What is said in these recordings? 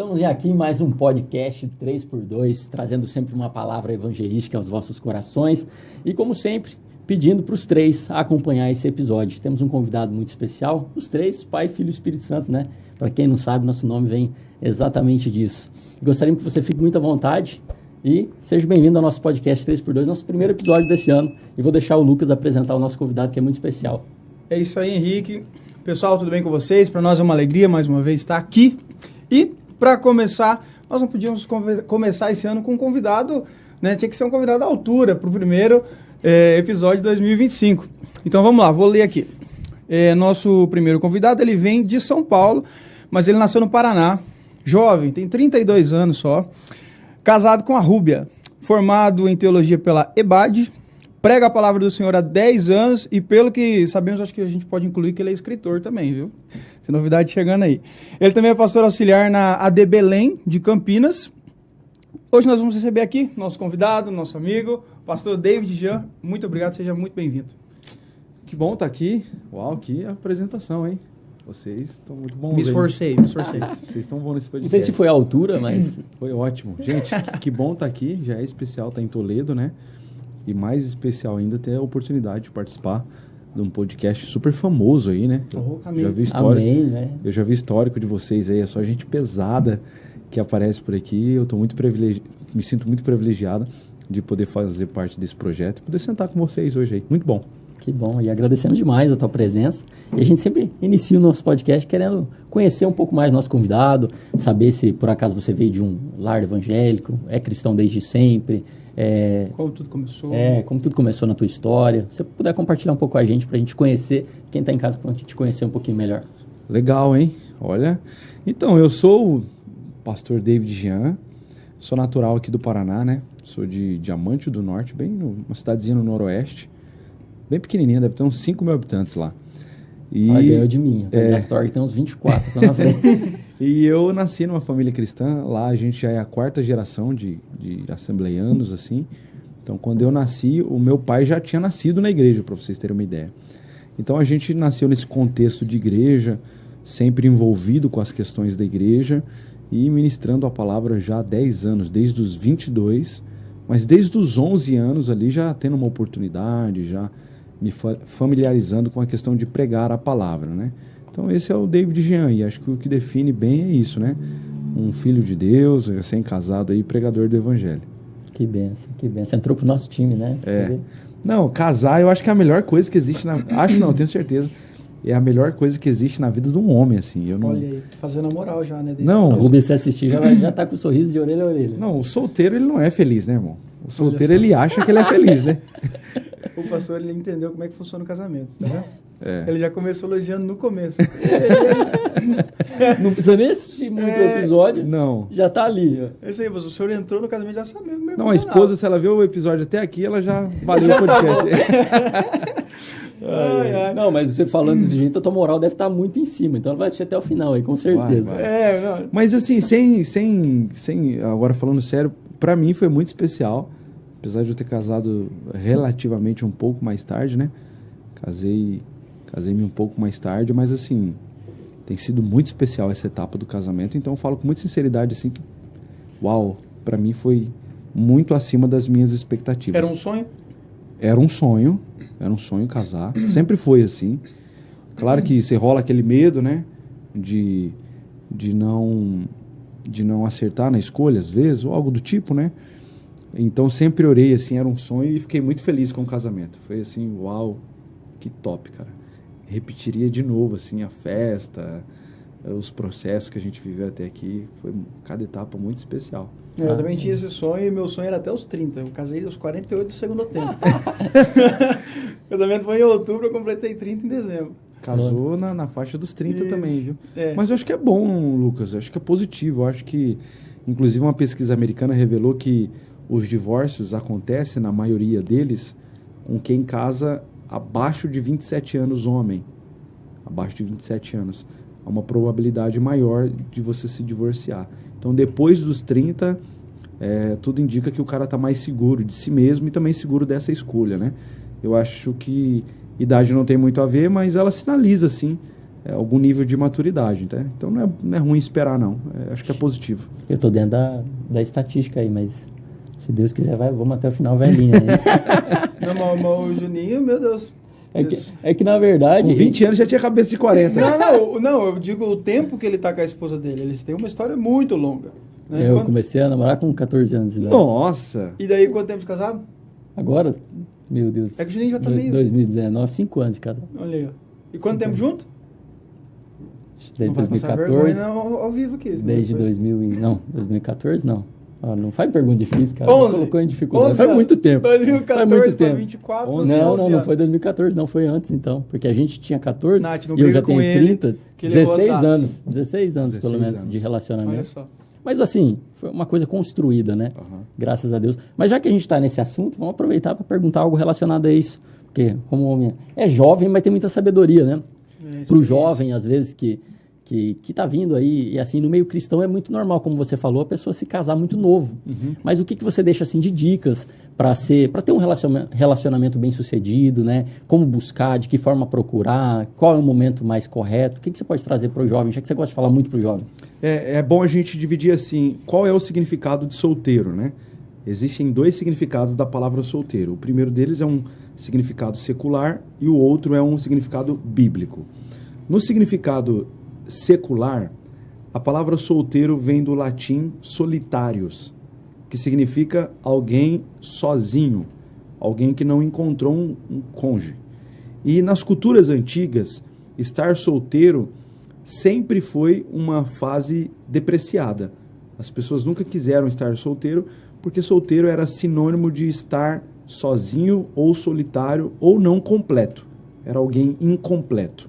Estamos aqui em mais um podcast 3x2, trazendo sempre uma palavra evangelística aos vossos corações e, como sempre, pedindo para os três acompanhar esse episódio. Temos um convidado muito especial, os três, Pai, Filho e Espírito Santo, né? Para quem não sabe, nosso nome vem exatamente disso. Gostaríamos que você fique muito à vontade e seja bem-vindo ao nosso podcast 3x2, nosso primeiro episódio desse ano. E vou deixar o Lucas apresentar o nosso convidado, que é muito especial. É isso aí, Henrique. Pessoal, tudo bem com vocês? Para nós é uma alegria, mais uma vez, estar aqui. E, para começar, nós não podíamos começar esse ano com um convidado, né? Tinha que ser um convidado à altura para o primeiro episódio de 2025. Então, vamos lá, vou ler aqui. Nosso primeiro convidado, ele vem de São Paulo, mas ele nasceu no Paraná. Jovem, tem 32 anos só. Casado com a Rúbia. Formado em teologia pela EBAD. Prega a palavra do Senhor há 10 anos e, pelo que sabemos, acho que a gente pode incluir que ele é escritor também, viu? Tem novidade chegando aí. Ele também é pastor auxiliar na AD Belém, de Campinas. Hoje nós vamos receber aqui nosso convidado, nosso amigo, pastor David Jean. Muito obrigado, seja muito bem-vindo. Que bom estar aqui. Uau, que apresentação, hein? Vocês estão muito bons. Me esforcei. Vocês estão bons nesse podcast. Não sei se foi a altura, mas... Foi ótimo. Gente, que bom estar aqui. Já é especial estar em Toledo, né? E mais especial ainda ter a oportunidade de participar de um podcast super famoso aí, né? Já vi histórico. Amém, né? Eu já vi histórico de vocês aí, é só gente pesada que aparece por aqui. Eu tô me sinto muito privilegiado de poder fazer parte desse projeto, poder sentar com vocês hoje aí. Muito bom. Que bom, e agradecemos demais a tua presença. E a gente sempre inicia o nosso podcast querendo conhecer um pouco mais nosso convidado, saber se por acaso você veio de um lar evangélico, é cristão desde sempre. Como tudo começou. Como tudo começou na tua história. Se você puder compartilhar um pouco com a gente, pra gente conhecer, quem tá em casa, pra gente te conhecer um pouquinho melhor. Legal, hein? Olha, então, eu sou o pastor David Jean, sou natural aqui do Paraná, né? Sou de Diamante do Norte, bem uma cidadezinha no noroeste, bem pequenininha, deve ter uns 5 mil habitantes lá. E ganhou de mim, a Story tem uns 24, só na frente. E eu nasci numa família cristã, lá a gente já é a 4ª geração de assembleianos, assim. Então, quando eu nasci, o meu pai já tinha nascido na igreja, para vocês terem uma ideia. Então, a gente nasceu nesse contexto de igreja, sempre envolvido com as questões da igreja e ministrando a palavra já há 10 anos, desde os 22, mas desde os 11 anos ali já tendo uma oportunidade, já me familiarizando com a questão de pregar a palavra, né? Então esse é o David Jean, e acho que o que define bem é isso, né? Um filho de Deus, recém-casado aí, pregador do evangelho. Que benção, que benção. Entrou pro nosso time, né? Não, casar eu acho que é a melhor coisa que existe tenho certeza. É a melhor coisa que existe na vida de um homem, assim. Olha aí, fazendo a moral já, né? Não. O Rubens, se assistir, já tá com o sorriso de orelha a orelha. Não, o solteiro, ele não é feliz, né, irmão? O solteiro, ele acha que ele é feliz, né? O pastor, ele entendeu como é que funciona o casamento, tá vendo? É. Ele já começou elogiando no começo. Não precisa nem assistir muito o episódio. Não. Já tá ali. É isso aí, o senhor entrou no casamento já sabendo como é que Não, a esposa, se ela viu o episódio até aqui, ela já valeu o podcast. Não, mas você falando desse jeito, a tua moral deve estar muito em cima. Então ela vai assistir até o final aí, com certeza. Vai. Mas assim, sem agora falando sério, pra mim foi muito especial. Apesar de eu ter casado relativamente um pouco mais tarde, né? Casei-me um pouco mais tarde, mas assim, tem sido muito especial essa etapa do casamento. Então eu falo com muita sinceridade assim que, uau, pra mim foi muito acima das minhas expectativas. Era um sonho? Era um sonho casar. Sempre foi assim. Claro que você rola aquele medo, né? De não acertar na escolha, às vezes, ou algo do tipo, né? Então, sempre orei, assim, era um sonho e fiquei muito feliz com o casamento. Foi assim, uau, que top, cara. Repetiria de novo, assim, a festa, os processos que a gente viveu até aqui. Foi cada etapa muito especial. Eu também tinha esse sonho e meu sonho era até os 30. Eu casei aos 48 do segundo tempo. O casamento foi em outubro, eu completei 30 em dezembro. Casou na faixa dos 30 Isso. também, viu? Mas eu acho que é bom, Lucas. Eu acho que é positivo. Eu acho que, inclusive, uma pesquisa americana revelou que os divórcios acontecem, na maioria deles, com quem casa abaixo de 27 anos, homem. Abaixo de 27 anos. Há uma probabilidade maior de você se divorciar. Então, depois dos 30, tudo indica que o cara está mais seguro de si mesmo e também seguro dessa escolha, né? Eu acho que idade não tem muito a ver, mas ela sinaliza, sim, algum nível de maturidade, tá? Então não é ruim esperar, não. Acho que é positivo. Eu tô dentro da estatística aí, mas se Deus quiser, vamos até o final velhinho aí. Não, mas o Juninho, meu Deus. É que na verdade... Com 20 anos já tinha cabeça de 40. Não, eu digo o tempo que ele tá com a esposa dele. Eles têm uma história muito longa. Né? Eu comecei a namorar com 14 anos de idade. Nossa! E daí, quanto tempo de casado? Agora, meu Deus. É que o Juninho já tá meio... 2019, 5 anos de casado. Olha aí, ó. E quanto tempo junto? Desde não vai 2014. passar vergonha ao vivo aqui. Desde 2014 não. Não faz pergunta difícil, cara. 11. Colocou em dificuldade. 11, Faz muito tempo. 2014 faz muito para tempo. 24, 11, não foi 2014, não. Foi antes, então. Porque a gente tinha 14 Nath, não e eu já briga com tenho ele, 30. que ele levou 16 as anos. datas. 16 anos, pelo 16 menos, anos. de relacionamento. Olha só. Mas assim, foi uma coisa construída, né? Uhum. Graças a Deus. Mas já que a gente está nesse assunto, vamos aproveitar para perguntar algo relacionado a isso. Porque, como homem é jovem, mas tem muita sabedoria, né? Para o jovem, às vezes, que tá vindo aí, e assim, no meio cristão é muito normal, como você falou, a pessoa se casar muito novo. Uhum. Mas o que você deixa, assim, de dicas para ter um relacionamento bem sucedido, né? Como buscar, de que forma procurar, qual é o momento mais correto? O que você pode trazer para o jovem, já que você gosta de falar muito para o jovem? É bom a gente dividir assim, qual é o significado de solteiro, né? Existem 2 significados da palavra solteiro. O primeiro deles é um significado secular e o outro é um significado bíblico. No significado secular, a palavra solteiro vem do latim solitarius, que significa alguém sozinho, alguém que não encontrou um cônjuge. E nas culturas antigas, estar solteiro sempre foi uma fase depreciada. As pessoas nunca quiseram estar solteiro, porque solteiro era sinônimo de estar sozinho ou solitário ou não completo. Era alguém incompleto.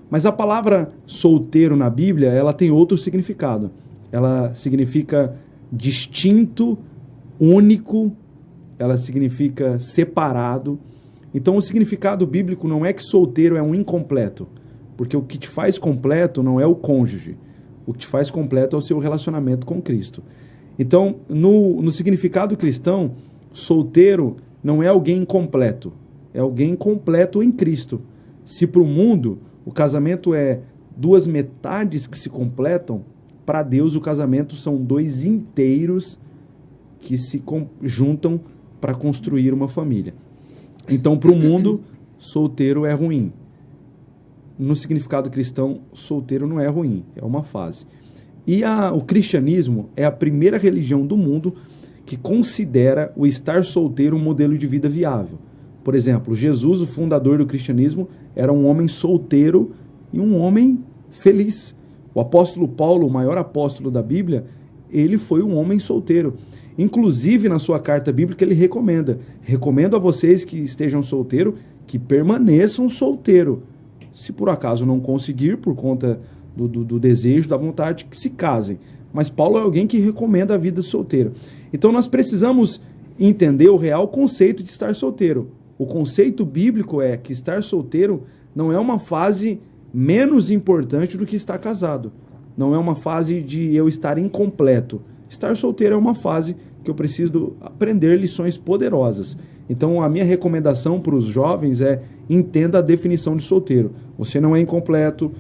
Mas a palavra solteiro na Bíblia, ela tem outro significado. Ela significa distinto, único, ela significa separado. Então o significado bíblico não é que solteiro é um incompleto, porque o que te faz completo não é o cônjuge. O que te faz completo é o seu relacionamento com Cristo. Então, no significado cristão, solteiro não é alguém incompleto, é alguém completo em Cristo. Se para o mundo o casamento é 2 metades que se completam, para Deus o casamento são 2 inteiros que se juntam para construir uma família. Então, para o mundo, solteiro é ruim. No significado cristão, solteiro não é ruim, é uma fase. E o cristianismo é a primeira religião do mundo que considera o estar solteiro um modelo de vida viável. Por exemplo, Jesus, o fundador do cristianismo, era um homem solteiro e um homem feliz. O apóstolo Paulo, o maior apóstolo da Bíblia, ele foi um homem solteiro. Inclusive, na sua carta bíblica, ele recomendo a vocês que estejam solteiros, que permaneçam solteiros. Se por acaso não conseguir, por conta do desejo, da vontade, que se casem. Mas Paulo é alguém que recomenda a vida solteira. Então nós precisamos entender o real conceito de estar solteiro. O conceito bíblico é que estar solteiro não é uma fase menos importante do que estar casado. Não é uma fase de eu estar incompleto. Estar solteiro é uma fase que eu preciso aprender lições poderosas. Então a minha recomendação para os jovens é: entenda a definição de solteiro. Você não é incompleto,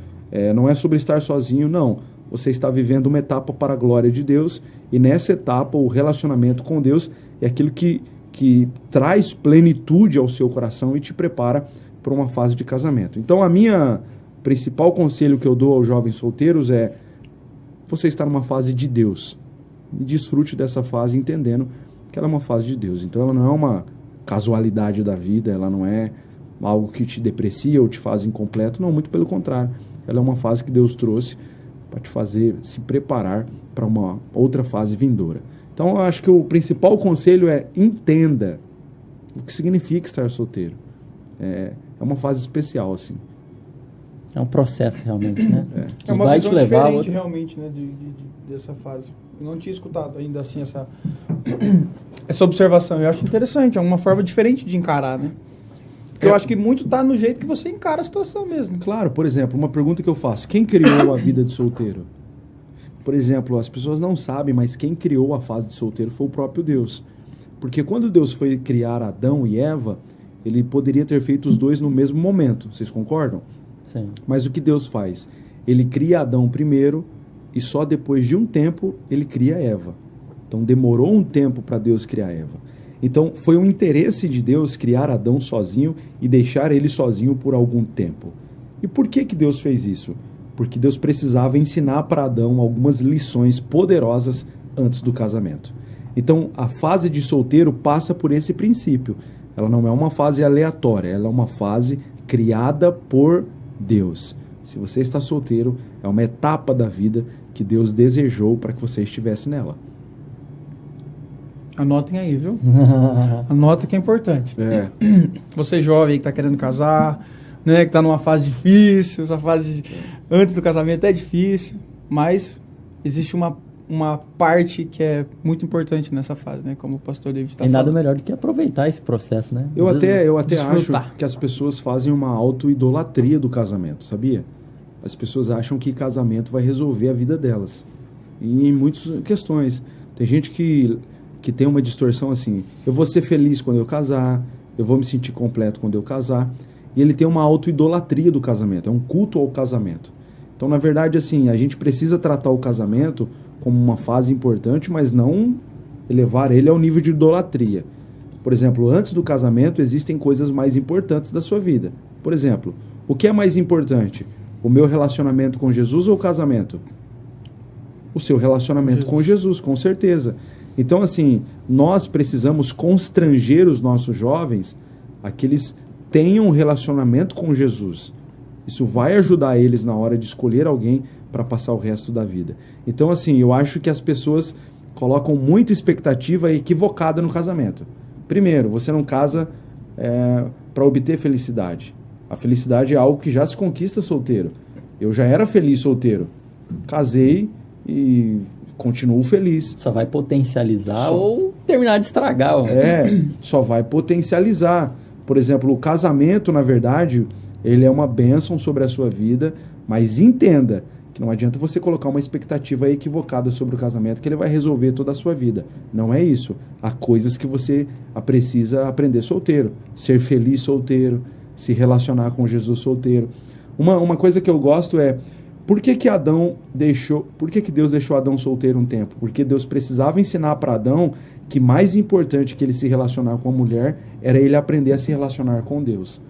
não é sobre estar sozinho, não. Você está vivendo uma etapa para a glória de Deus, e nessa etapa o relacionamento com Deus é aquilo que traz plenitude ao seu coração e te prepara para uma fase de casamento. Então a minha principal conselho que eu dou aos jovens solteiros é: você está numa fase de Deus. E desfrute dessa fase entendendo que ela é uma fase de Deus. Então ela não é uma casualidade da vida, ela não é algo que te deprecia ou te faz incompleto. Não, muito pelo contrário. Ela é uma fase que Deus trouxe para te fazer se preparar para uma outra fase vindoura. Então eu acho que o principal conselho é: entenda o que significa estar solteiro. É uma fase especial, assim. É um processo, realmente, né? É uma vai visão te levar diferente, realmente, né, dessa fase. Eu não tinha escutado ainda assim essa observação. Eu acho interessante, é uma forma diferente de encarar, né? Porque eu acho que muito tá no jeito que você encara a situação mesmo. Claro, por exemplo, uma pergunta que eu faço: quem criou a vida de solteiro? Por exemplo, as pessoas não sabem, mas quem criou a fase de solteiro foi o próprio Deus. Porque quando Deus foi criar Adão e Eva, ele poderia ter feito os dois no mesmo momento. Vocês concordam? Sim. Mas o que Deus faz? Ele cria Adão primeiro e só depois de um tempo ele cria Eva. Então demorou um tempo para Deus criar Eva. Então foi um interesse de Deus criar Adão sozinho e deixar ele sozinho por algum tempo. E por que Deus fez isso? Porque Deus precisava ensinar para Adão algumas lições poderosas antes do casamento. Então a fase de solteiro passa por esse princípio. Ela não é uma fase aleatória, ela é uma fase criada por Deus. Se você está solteiro, é uma etapa da vida que Deus desejou para que você estivesse nela. Anotem aí, viu? Anota que é importante. É. Você jovem que está querendo casar, né, que está numa fase difícil, essa fase antes do casamento é difícil, mas existe uma parte que é muito importante nessa fase, né? Como o pastor David está falando. E nada melhor do que aproveitar esse processo, né? Eu até acho desfrutar. que as pessoas fazem uma auto-idolatria do casamento, sabia? As pessoas acham que casamento vai resolver a vida delas. E em muitas questões. Tem gente que tem uma distorção assim, eu vou ser feliz quando eu casar, eu vou me sentir completo quando eu casar. E ele tem uma auto-idolatria do casamento, é um culto ao casamento. Então, na verdade, assim, a gente precisa tratar o casamento como uma fase importante, mas não elevar ele ao nível de idolatria. Por exemplo, antes do casamento existem coisas mais importantes da sua vida. Por exemplo, o que é mais importante? O meu relacionamento com Jesus ou o casamento? O seu relacionamento com Jesus, com certeza. Então, assim, nós precisamos constranger os nossos jovens a que eles tenham um relacionamento com Jesus. Isso vai ajudar eles na hora de escolher alguém para passar o resto da vida. Então, assim, eu acho que as pessoas colocam muita expectativa equivocada no casamento. Primeiro, você não casa para obter felicidade. A felicidade é algo que já se conquista solteiro. Eu já era feliz solteiro. Casei e continuo feliz. Só vai potencializar ou terminar de estragar. Só vai potencializar. Por exemplo, o casamento, na verdade, ele é uma bênção sobre a sua vida, mas entenda que não adianta você colocar uma expectativa equivocada sobre o casamento que ele vai resolver toda a sua vida. Não é isso. Há coisas que você precisa aprender solteiro. Ser feliz solteiro, se relacionar com Jesus solteiro. Uma coisa que eu gosto é, por que Deus deixou Adão solteiro um tempo? Porque Deus precisava ensinar para Adão que mais importante que ele se relacionar com a mulher era ele aprender a se relacionar com Deus.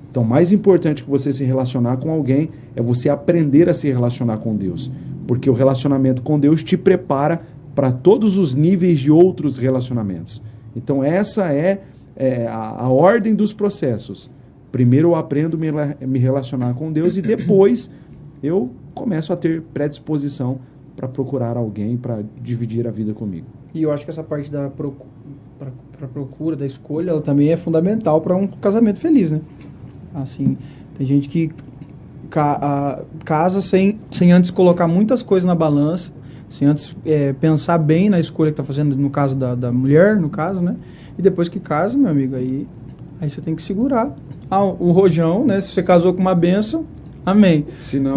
Então, mais importante que você se relacionar com alguém é você aprender a se relacionar com Deus. Porque o relacionamento com Deus te prepara para todos os níveis de outros relacionamentos. Então, essa é a ordem dos processos. Primeiro eu aprendo a me relacionar com Deus e depois eu começo a ter predisposição para procurar alguém para dividir a vida comigo. E eu acho que essa parte da procura, da escolha, ela também é fundamental para um casamento feliz, né? Assim, tem gente que casa sem antes colocar muitas coisas na balança, sem antes pensar bem na escolha que está fazendo, no caso da mulher, no caso, né? E depois que casa, meu amigo, aí você tem que segurar o rojão, né? Se você casou com uma bênção, amém.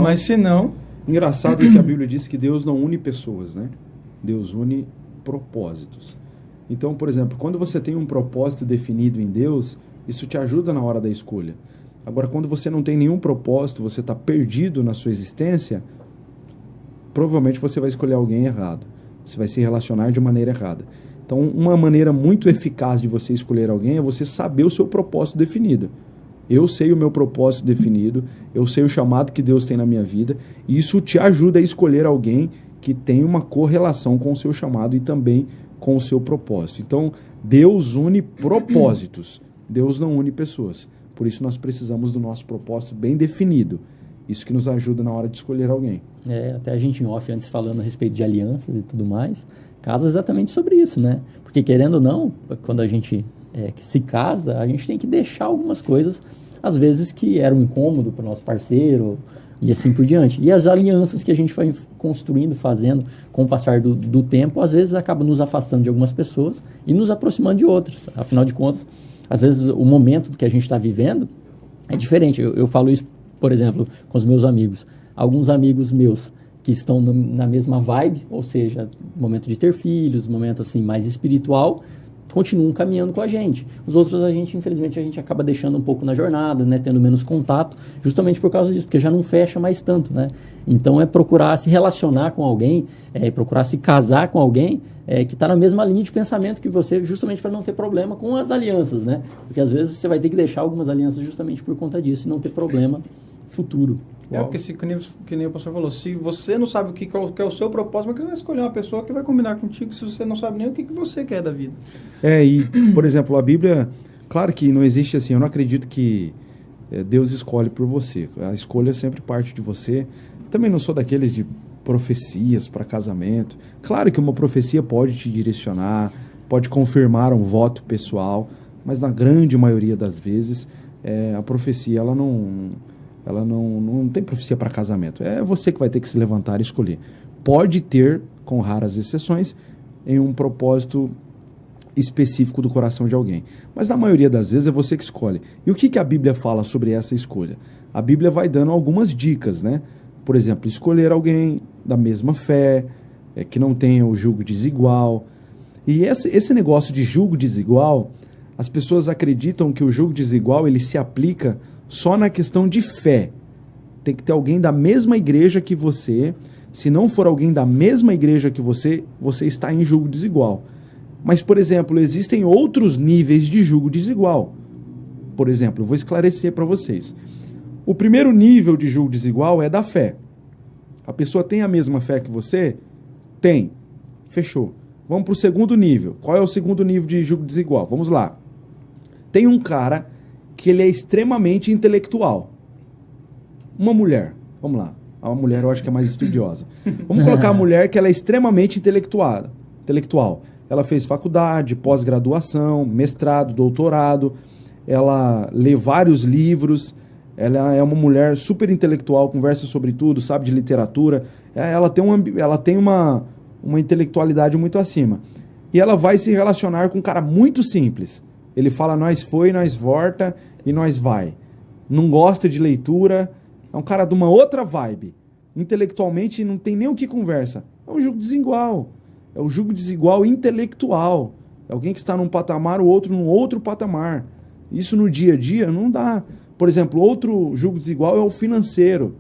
Mas se não... Engraçado que a Bíblia diz que Deus não une pessoas, né? Deus une propósitos. Então, por exemplo, quando você tem um propósito definido em Deus, isso te ajuda na hora da escolha. Agora, quando você não tem nenhum propósito, você está perdido na sua existência, provavelmente você vai escolher alguém errado. Você vai se relacionar de maneira errada. Então, uma maneira muito eficaz de você escolher alguém é você saber o seu propósito definido. Eu sei o meu propósito definido, eu sei o chamado que Deus tem na minha vida, e isso te ajuda a escolher alguém que tem uma correlação com o seu chamado e também com o seu propósito. Então, Deus une propósitos, Deus não une pessoas. Por isso nós precisamos do nosso propósito bem definido. Isso que nos ajuda na hora de escolher alguém. Até a gente em off, antes falando a respeito de alianças e tudo mais, casa exatamente sobre isso, né? Porque querendo ou não, quando a gente se casa, a gente tem que deixar algumas coisas, às vezes que eram incômodo para o nosso parceiro e assim por diante. E as alianças que a gente vai construindo, fazendo com o passar do tempo, às vezes acaba nos afastando de algumas pessoas e nos aproximando de outras. Afinal de contas, às vezes o momento que a gente está vivendo é diferente. Eu falo isso, por exemplo, com os meus amigos. Alguns amigos meus que estão na mesma vibe, ou seja, momento de ter filhos, momento assim mais espiritual, continuam caminhando com a gente. Os outros, infelizmente, a gente acaba deixando um pouco na jornada, né? Tendo menos contato, justamente por causa disso, porque já não fecha mais tanto, né? Então, é procurar se relacionar com alguém, procurar se casar com alguém que está na mesma linha de pensamento que você, justamente para não ter problema com as alianças, né? Porque, às vezes, você vai ter que deixar algumas alianças justamente por conta disso e não ter problema futuro. Porque que nem o pastor falou, se você não sabe o que é o seu propósito, mas que você vai escolher uma pessoa que vai combinar contigo se você não sabe nem o que você quer da vida. E, por exemplo, a Bíblia, claro que não existe assim, eu não acredito que Deus escolhe por você. A escolha sempre parte de você. Também não sou daqueles de profecias para casamento. Claro que uma profecia pode te direcionar, pode confirmar um voto pessoal, mas na grande maioria das vezes, a profecia, ela não tem profecia para casamento. É você que vai ter que se levantar e escolher. Pode ter, com raras exceções, em um propósito específico do coração de alguém. Mas na maioria das vezes é você que escolhe. E o que a Bíblia fala sobre essa escolha? A Bíblia vai dando algumas dicas, né? Por exemplo, escolher alguém da mesma fé, que não tenha o julgo desigual. E esse negócio de julgo desigual, as pessoas acreditam que o julgo desigual ele se aplica só na questão de fé. Tem que ter alguém da mesma igreja que você. Se não for alguém da mesma igreja que você está em julgo desigual. Mas, por exemplo, existem outros níveis de julgo desigual. Por exemplo, eu vou esclarecer para vocês. O primeiro nível de julgo desigual é da fé. A pessoa tem a mesma fé que você? Tem. Fechou. Vamos para o segundo nível. Qual é o segundo nível de julgo desigual? Vamos lá. Tem um cara que ele é extremamente intelectual. Uma mulher. Vamos lá. A mulher eu acho que é mais estudiosa. Vamos colocar a mulher que ela é extremamente intelectual. Ela fez faculdade, pós-graduação, mestrado, doutorado. Ela lê vários livros. Ela é uma mulher super intelectual, conversa sobre tudo, sabe de literatura. Ela tem uma intelectualidade muito acima. E ela vai se relacionar com um cara muito simples. Ele fala, nós foi, nós volta e nós vai. Não gosta de leitura. É um cara de uma outra vibe. Intelectualmente não tem nem o que conversa. É um julgo desigual. É o julgo desigual intelectual. É alguém que está num patamar, o outro num outro patamar. Isso no dia a dia não dá. Por exemplo, outro julgo desigual é o financeiro.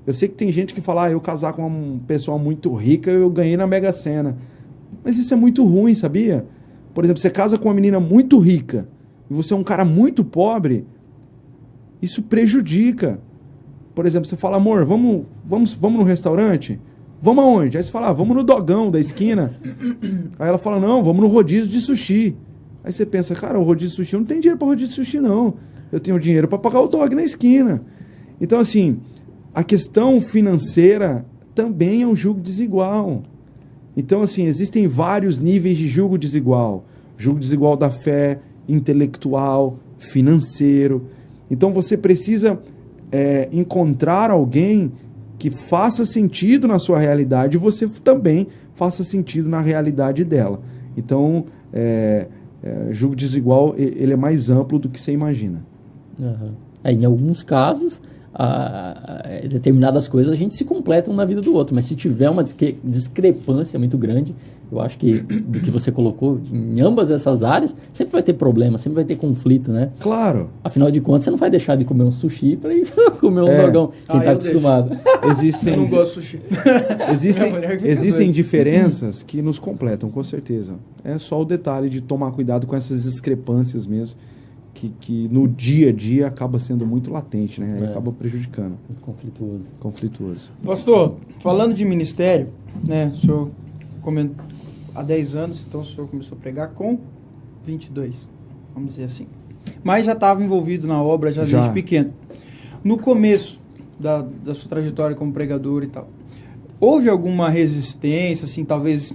Eu sei que tem gente que fala, eu casar com uma pessoa muito rica, eu ganhei na Mega Sena. Mas isso é muito ruim, sabia? Por exemplo, você casa com uma menina muito rica e você é um cara muito pobre, isso prejudica. Por exemplo, você fala, amor, vamos no restaurante? Vamos aonde? Aí você fala, vamos no dogão da esquina. Aí ela fala, não, vamos no rodízio de sushi. Aí você pensa, cara, o rodízio de sushi, eu não tenho dinheiro para rodízio de sushi, não. Eu tenho dinheiro para pagar o dog na esquina. Então, assim, a questão financeira também é um julgo desigual. Então, assim, existem vários níveis de julgo desigual. Julgo desigual da fé, intelectual, financeiro. Então, você precisa encontrar alguém que faça sentido na sua realidade e você também faça sentido na realidade dela. Então, julgo desigual, ele é mais amplo do que você imagina. Uhum. Em alguns casos, determinadas coisas a gente se completa um na vida do outro, mas se tiver uma discrepância muito grande, eu acho que do que você colocou, em ambas essas áreas, sempre vai ter problema, sempre vai ter conflito, né? Claro. Afinal de contas, você não vai deixar de comer um sushi para ir comer um dogão, quem está acostumado. Eu não gosto de sushi. Existem diferenças que nos completam, com certeza. É só o detalhe de tomar cuidado com essas discrepâncias mesmo, que no dia a dia acaba sendo muito latente, né? Aí acaba prejudicando. Muito conflituoso. Pastor, falando de ministério, né? O senhor comentou há 10 anos, então o senhor começou a pregar com 22, vamos dizer assim. Mas já estava envolvido na obra já desde pequeno. No começo da sua trajetória como pregador e tal, houve alguma resistência, assim, talvez,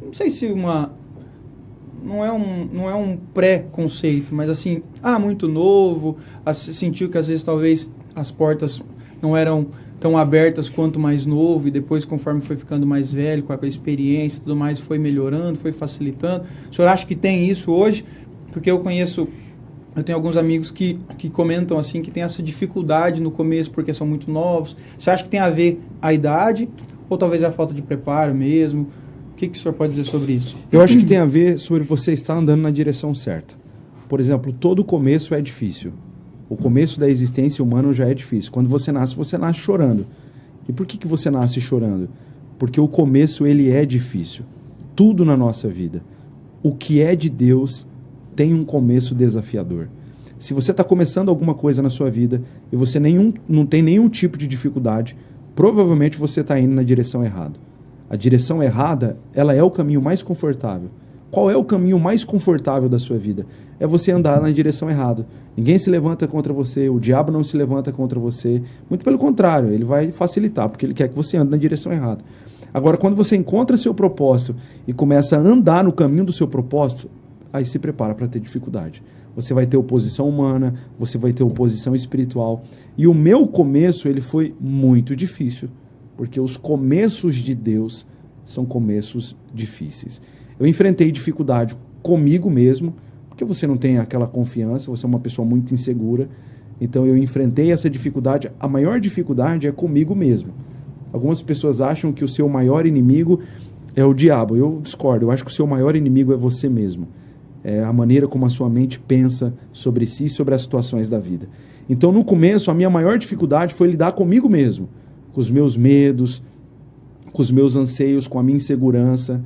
não sei se não é um pré-conceito, mas assim, muito novo, sentiu que às vezes talvez as portas não eram tão abertas quanto mais novo, e depois conforme foi ficando mais velho, com a experiência e tudo mais, foi melhorando, foi facilitando. O senhor acha que tem isso hoje? Porque eu tenho alguns amigos que comentam assim, que tem essa dificuldade no começo porque são muito novos. Você acha que tem a ver a idade, ou talvez a falta de preparo mesmo? O que o senhor pode dizer sobre isso? Eu acho que tem a ver sobre você estar andando na direção certa. Por exemplo, todo começo é difícil. O começo da existência humana já é difícil. Quando você nasce chorando. E por que você nasce chorando? Porque o começo, ele é difícil. Tudo na nossa vida. O que é de Deus tem um começo desafiador. Se você está começando alguma coisa na sua vida e você não tem nenhum tipo de dificuldade, provavelmente você está indo na direção errada. A direção errada, ela é o caminho mais confortável. Qual é o caminho mais confortável da sua vida? É você andar na direção errada. Ninguém se levanta contra você, o diabo não se levanta contra você. Muito pelo contrário, ele vai facilitar, porque ele quer que você ande na direção errada. Agora, quando você encontra seu propósito e começa a andar no caminho do seu propósito, aí se prepara para ter dificuldade. Você vai ter oposição humana, você vai ter oposição espiritual. E o meu começo, ele foi muito difícil, porque os começos de Deus são começos difíceis. Eu enfrentei dificuldade comigo mesmo, porque você não tem aquela confiança, você é uma pessoa muito insegura. Então eu enfrentei essa dificuldade. A maior dificuldade é comigo mesmo. Algumas pessoas acham que o seu maior inimigo é o diabo. Eu discordo, eu acho que o seu maior inimigo é você mesmo. É a maneira como a sua mente pensa sobre si e sobre as situações da vida. Então no começo a minha maior dificuldade foi lidar comigo mesmo, com os meus medos, com os meus anseios, com a minha insegurança.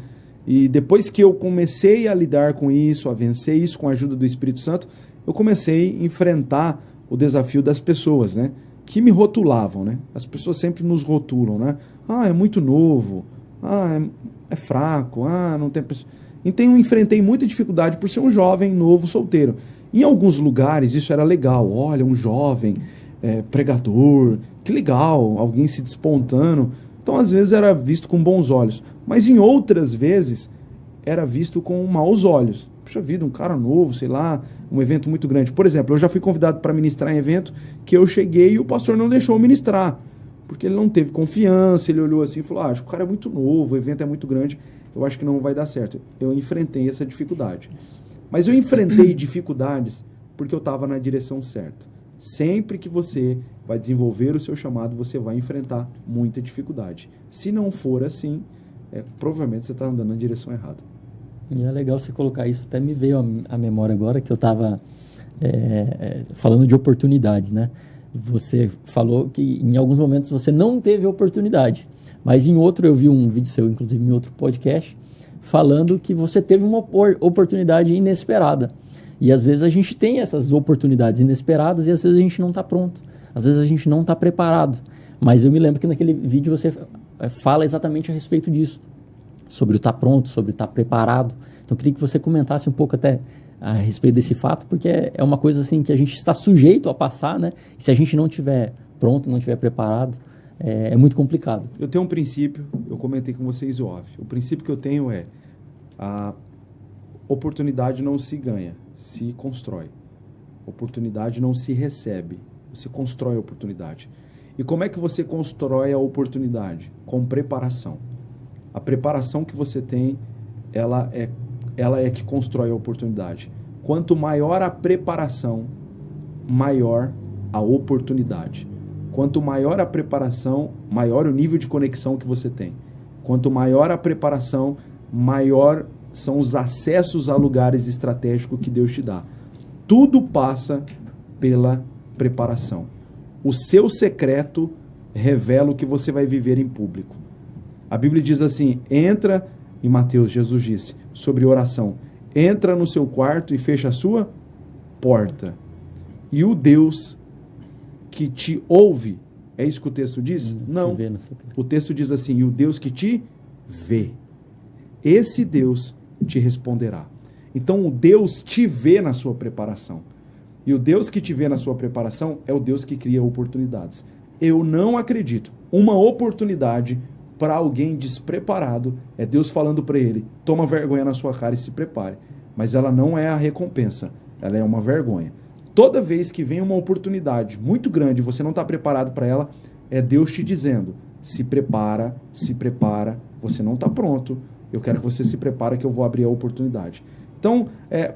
E depois que eu comecei a lidar com isso, a vencer isso com a ajuda do Espírito Santo, eu comecei a enfrentar o desafio das pessoas, né? Que me rotulavam, né? As pessoas sempre nos rotulam, né? Ah, é muito novo. Ah, é fraco. Ah, não tem... Então eu enfrentei muita dificuldade por ser um jovem, novo, solteiro. Em alguns lugares isso era legal. Olha, um jovem pregador, que legal, alguém se despontando. Então, às vezes, era visto com bons olhos. Mas, em outras vezes, era visto com maus olhos. Puxa vida, um cara novo, sei lá, um evento muito grande. Por exemplo, eu já fui convidado para ministrar em evento que eu cheguei e o pastor não deixou eu ministrar. Porque ele não teve confiança, ele olhou assim e falou, acho que o cara é muito novo, o evento é muito grande, eu acho que não vai dar certo. Eu enfrentei essa dificuldade. Mas eu enfrentei dificuldades porque eu estava na direção certa. Sempre que você vai desenvolver o seu chamado, você vai enfrentar muita dificuldade. Se não for assim, provavelmente você está andando na direção errada. E é legal você colocar isso, até me veio à memória agora que eu estava falando de oportunidades, né? Você falou que em alguns momentos você não teve oportunidade, mas em outro eu vi um vídeo seu, inclusive em outro podcast, falando que você teve uma oportunidade inesperada. E às vezes a gente tem essas oportunidades inesperadas e às vezes a gente não está pronto. Às vezes a gente não está preparado. Mas eu me lembro que naquele vídeo você fala exatamente a respeito disso. Sobre o estar pronto, sobre o estar preparado. Então eu queria que você comentasse um pouco até a respeito desse fato, porque é uma coisa assim que a gente está sujeito a passar, né? E se a gente não estiver pronto, não estiver preparado, é muito complicado. Eu tenho um princípio, eu comentei com vocês off. O princípio que eu tenho é a oportunidade não se ganha, se constrói. Oportunidade não se recebe, você constrói a oportunidade. E como é que você constrói a oportunidade? Com preparação. A preparação que você tem, ela é que constrói a oportunidade. Quanto maior a preparação, maior a oportunidade. Quanto maior a preparação, maior o nível de conexão que você tem. Quanto maior a preparação, maior são os acessos a lugares estratégicos que Deus te dá. Tudo passa pela preparação. O seu secreto revela o que você vai viver em público. A Bíblia diz assim, entra, em Mateus, Jesus disse, sobre oração, entra no seu quarto e fecha a sua porta. E o Deus que te ouve, é isso que o texto diz? Não. O texto diz assim, e o Deus que te vê. Esse Deus te responderá. Então o Deus te vê na sua preparação. E o Deus que te vê na sua preparação é o Deus que cria oportunidades. Eu não acredito. Uma oportunidade para alguém despreparado é Deus falando para ele, toma vergonha na sua cara e se prepare. Mas ela não é a recompensa, ela é uma vergonha. Toda vez que vem uma oportunidade muito grande e você não está preparado para ela, é Deus te dizendo, se prepara, você não está pronto, eu quero que você se prepare que eu vou abrir a oportunidade. Então,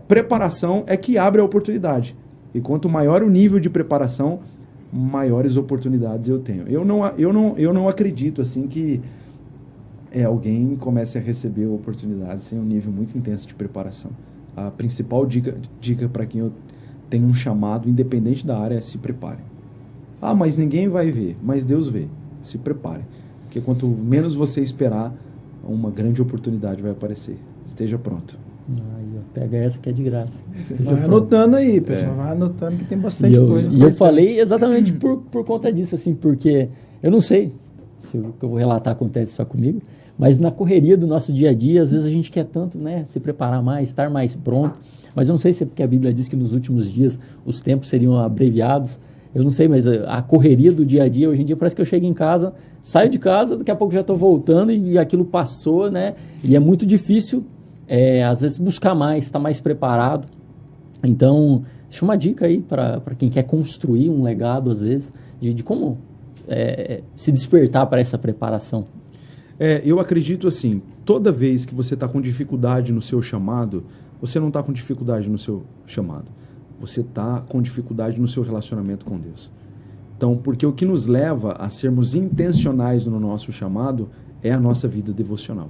preparação é que abre a oportunidade. E quanto maior o nível de preparação, maiores oportunidades eu tenho. Eu não acredito assim que alguém comece a receber oportunidades sem um nível muito intenso de preparação. A principal dica para quem eu tenho um chamado, independente da área, é se prepare. Ah, mas ninguém vai ver, mas Deus vê. Se prepare. Porque quanto menos você esperar, uma grande oportunidade vai aparecer. Esteja pronto. Pega essa que é de graça. Vai anotando aí, pessoal. Vai anotando que tem bastante coisa. E eu falei exatamente por conta disso, assim, porque eu não sei se o que eu vou relatar acontece só comigo, mas na correria do nosso dia a dia, às vezes a gente quer tanto, né, se preparar mais, estar mais pronto, mas eu não sei se é porque a Bíblia diz que nos últimos dias os tempos seriam abreviados. Eu não sei, mas a correria do dia a dia, hoje em dia, parece que eu chego em casa, saio de casa, daqui a pouco já estou voltando e aquilo passou, né? E é muito difícil, às vezes, buscar mais, estar mais preparado. Então, deixa uma dica aí para quem quer construir um legado, às vezes, de como se despertar para essa preparação. Eu acredito assim, toda vez que você está com dificuldade no seu chamado, você não está com dificuldade no seu chamado. Você está com dificuldade no seu relacionamento com Deus. Então, porque o que nos leva a sermos intencionais no nosso chamado é a nossa vida devocional.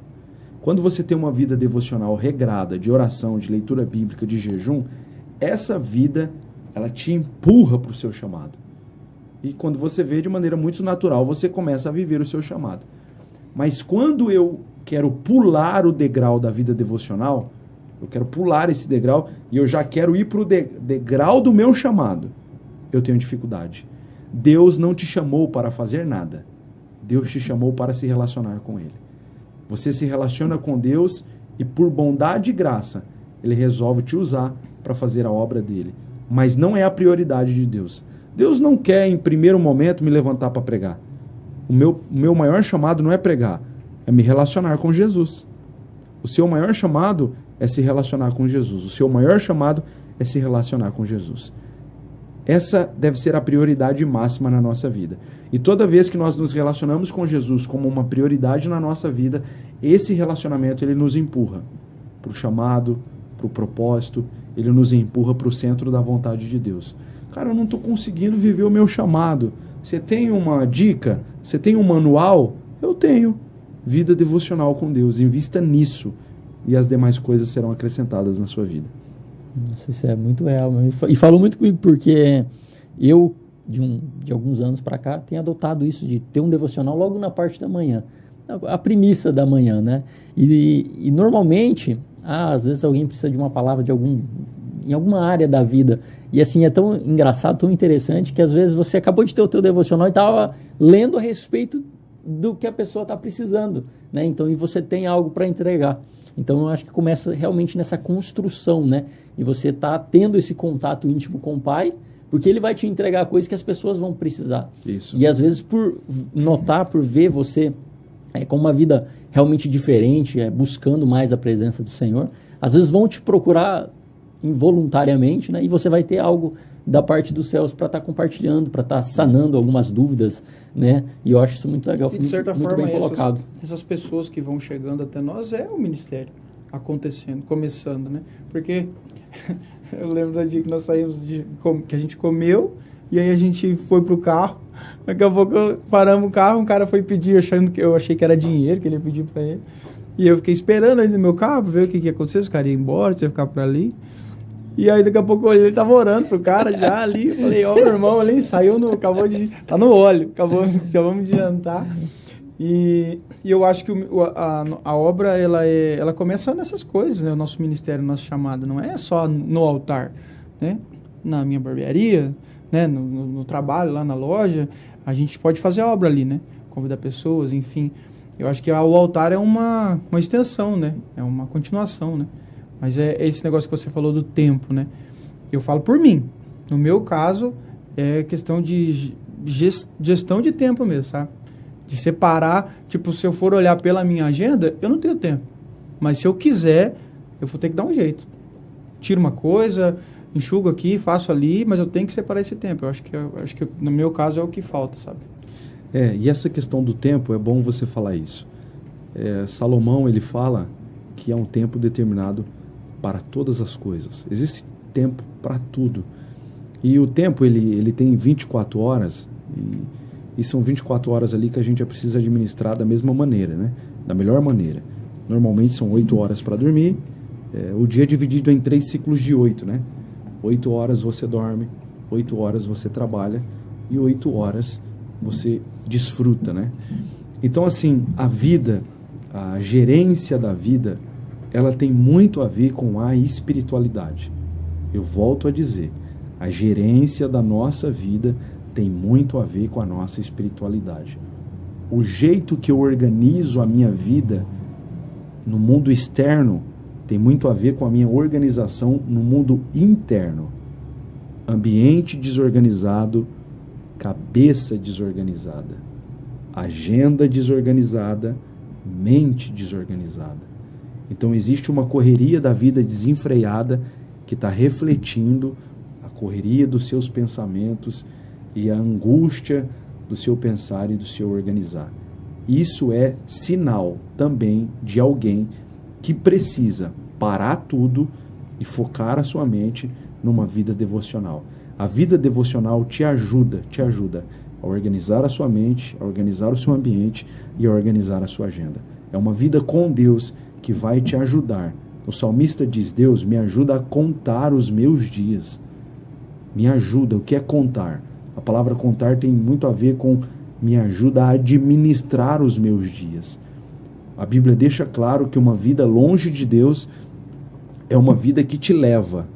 Quando você tem uma vida devocional regrada, de oração, de leitura bíblica, de jejum, essa vida, ela te empurra para o seu chamado. E quando você vê de maneira muito natural, você começa a viver o seu chamado. Mas quando eu quero pular o degrau da vida devocional, eu quero pular esse degrau e eu já quero ir para o degrau do meu chamado, eu tenho dificuldade. Deus não te chamou para fazer nada. Deus te chamou para se relacionar com Ele. Você se relaciona com Deus e por bondade e graça, Ele resolve te usar para fazer a obra dEle. Mas não é a prioridade de Deus. Deus não quer, em primeiro momento, me levantar para pregar. O meu maior chamado não é pregar, é me relacionar com Jesus. O seu maior chamado é se relacionar com Jesus. O seu maior chamado é se relacionar com Jesus. Essa deve ser a prioridade máxima na nossa vida. E toda vez que nós nos relacionamos com Jesus como uma prioridade na nossa vida, esse relacionamento ele nos empurra para o chamado, para o propósito, ele nos empurra para o centro da vontade de Deus. Cara, eu não estou conseguindo viver o meu chamado. Você tem uma dica? Você tem um manual? Eu tenho. Vida devocional com Deus. Invista nisso. E as demais coisas serão acrescentadas na sua vida. Nossa, isso é muito real. E falou muito comigo, porque eu, de alguns anos para cá, tenho adotado isso de ter um devocional logo na parte da manhã. A premissa da manhã, né? E normalmente, às vezes alguém precisa de uma palavra em alguma área da vida. E assim, é tão engraçado, tão interessante, que às vezes você acabou de ter o teu devocional e estava lendo a respeito do que a pessoa está precisando, né? Então, e você tem algo para entregar. Então, eu acho que começa realmente nessa construção, né? E você está tendo esse contato íntimo com o Pai, porque Ele vai te entregar coisas que as pessoas vão precisar. Isso. E às vezes, por notar, por ver você com uma vida realmente diferente, buscando mais a presença do Senhor, às vezes vão te procurar involuntariamente, né? E você vai ter algo da parte dos céus para estar compartilhando, para estar sanando algumas dúvidas, né? E eu acho isso muito legal, e de certa muito forma, bem colocado. Essas pessoas que vão chegando até nós é o ministério acontecendo, começando, né? Porque eu lembro do dia que nós saímos, que a gente comeu, e aí a gente foi pro carro, daqui a pouco paramos o carro, um cara foi pedir, eu achei que era dinheiro que ele ia pedir para ele, e eu fiquei esperando aí no meu carro para ver o que ia acontecer, os caras iam embora, você ia ficar por ali. E aí daqui a pouco eu olhei, ele tava orando pro cara já ali, eu falei, ó, meu irmão ali saiu tá no óleo, acabamos de jantar. E eu acho que a obra, ela começa nessas coisas, né? O nosso ministério, nossa chamada, não é só no altar, né? Na minha barbearia, né? No trabalho, lá na loja, a gente pode fazer a obra ali, né? Convidar pessoas, enfim. Eu acho que o altar é uma extensão, né? É uma continuação, né? Mas é esse negócio que você falou do tempo, né? Eu falo por mim. No meu caso, é questão de gestão de tempo mesmo, sabe? De separar, tipo, se eu for olhar pela minha agenda, eu não tenho tempo. Mas se eu quiser, eu vou ter que dar um jeito. Tiro uma coisa, enxugo aqui, faço ali, mas eu tenho que separar esse tempo. Eu acho que no meu caso é o que falta, sabe? E essa questão do tempo, é bom você falar isso. Salomão, ele fala que é um tempo determinado para todas as coisas. Existe tempo para tudo. E o tempo, ele tem 24 horas e são 24 horas ali que a gente precisa administrar da mesma maneira, né? Da melhor maneira. Normalmente são 8 horas para dormir, o dia é dividido em 3 ciclos de 8, né? 8 horas você dorme, 8 horas você trabalha e 8 horas você desfruta, né? Então, assim, a vida, a gerência da vida, ela tem muito a ver com a espiritualidade. Eu volto a dizer, a gerência da nossa vida tem muito a ver com a nossa espiritualidade. O jeito que eu organizo a minha vida no mundo externo tem muito a ver com a minha organização no mundo interno. Ambiente desorganizado, cabeça desorganizada, agenda desorganizada, mente desorganizada. Então existe uma correria da vida desenfreada que está refletindo a correria dos seus pensamentos e a angústia do seu pensar e do seu organizar. Isso é sinal também de alguém que precisa parar tudo e focar a sua mente numa vida devocional. A vida devocional te ajuda a organizar a sua mente, a organizar o seu ambiente e a organizar a sua agenda. É uma vida com Deus que vai te ajudar. O salmista diz, Deus, me ajuda a contar os meus dias. Me ajuda. O que é contar? A palavra contar tem muito a ver com me ajuda a administrar os meus dias. A Bíblia deixa claro que uma vida longe de Deus é uma vida que te leva,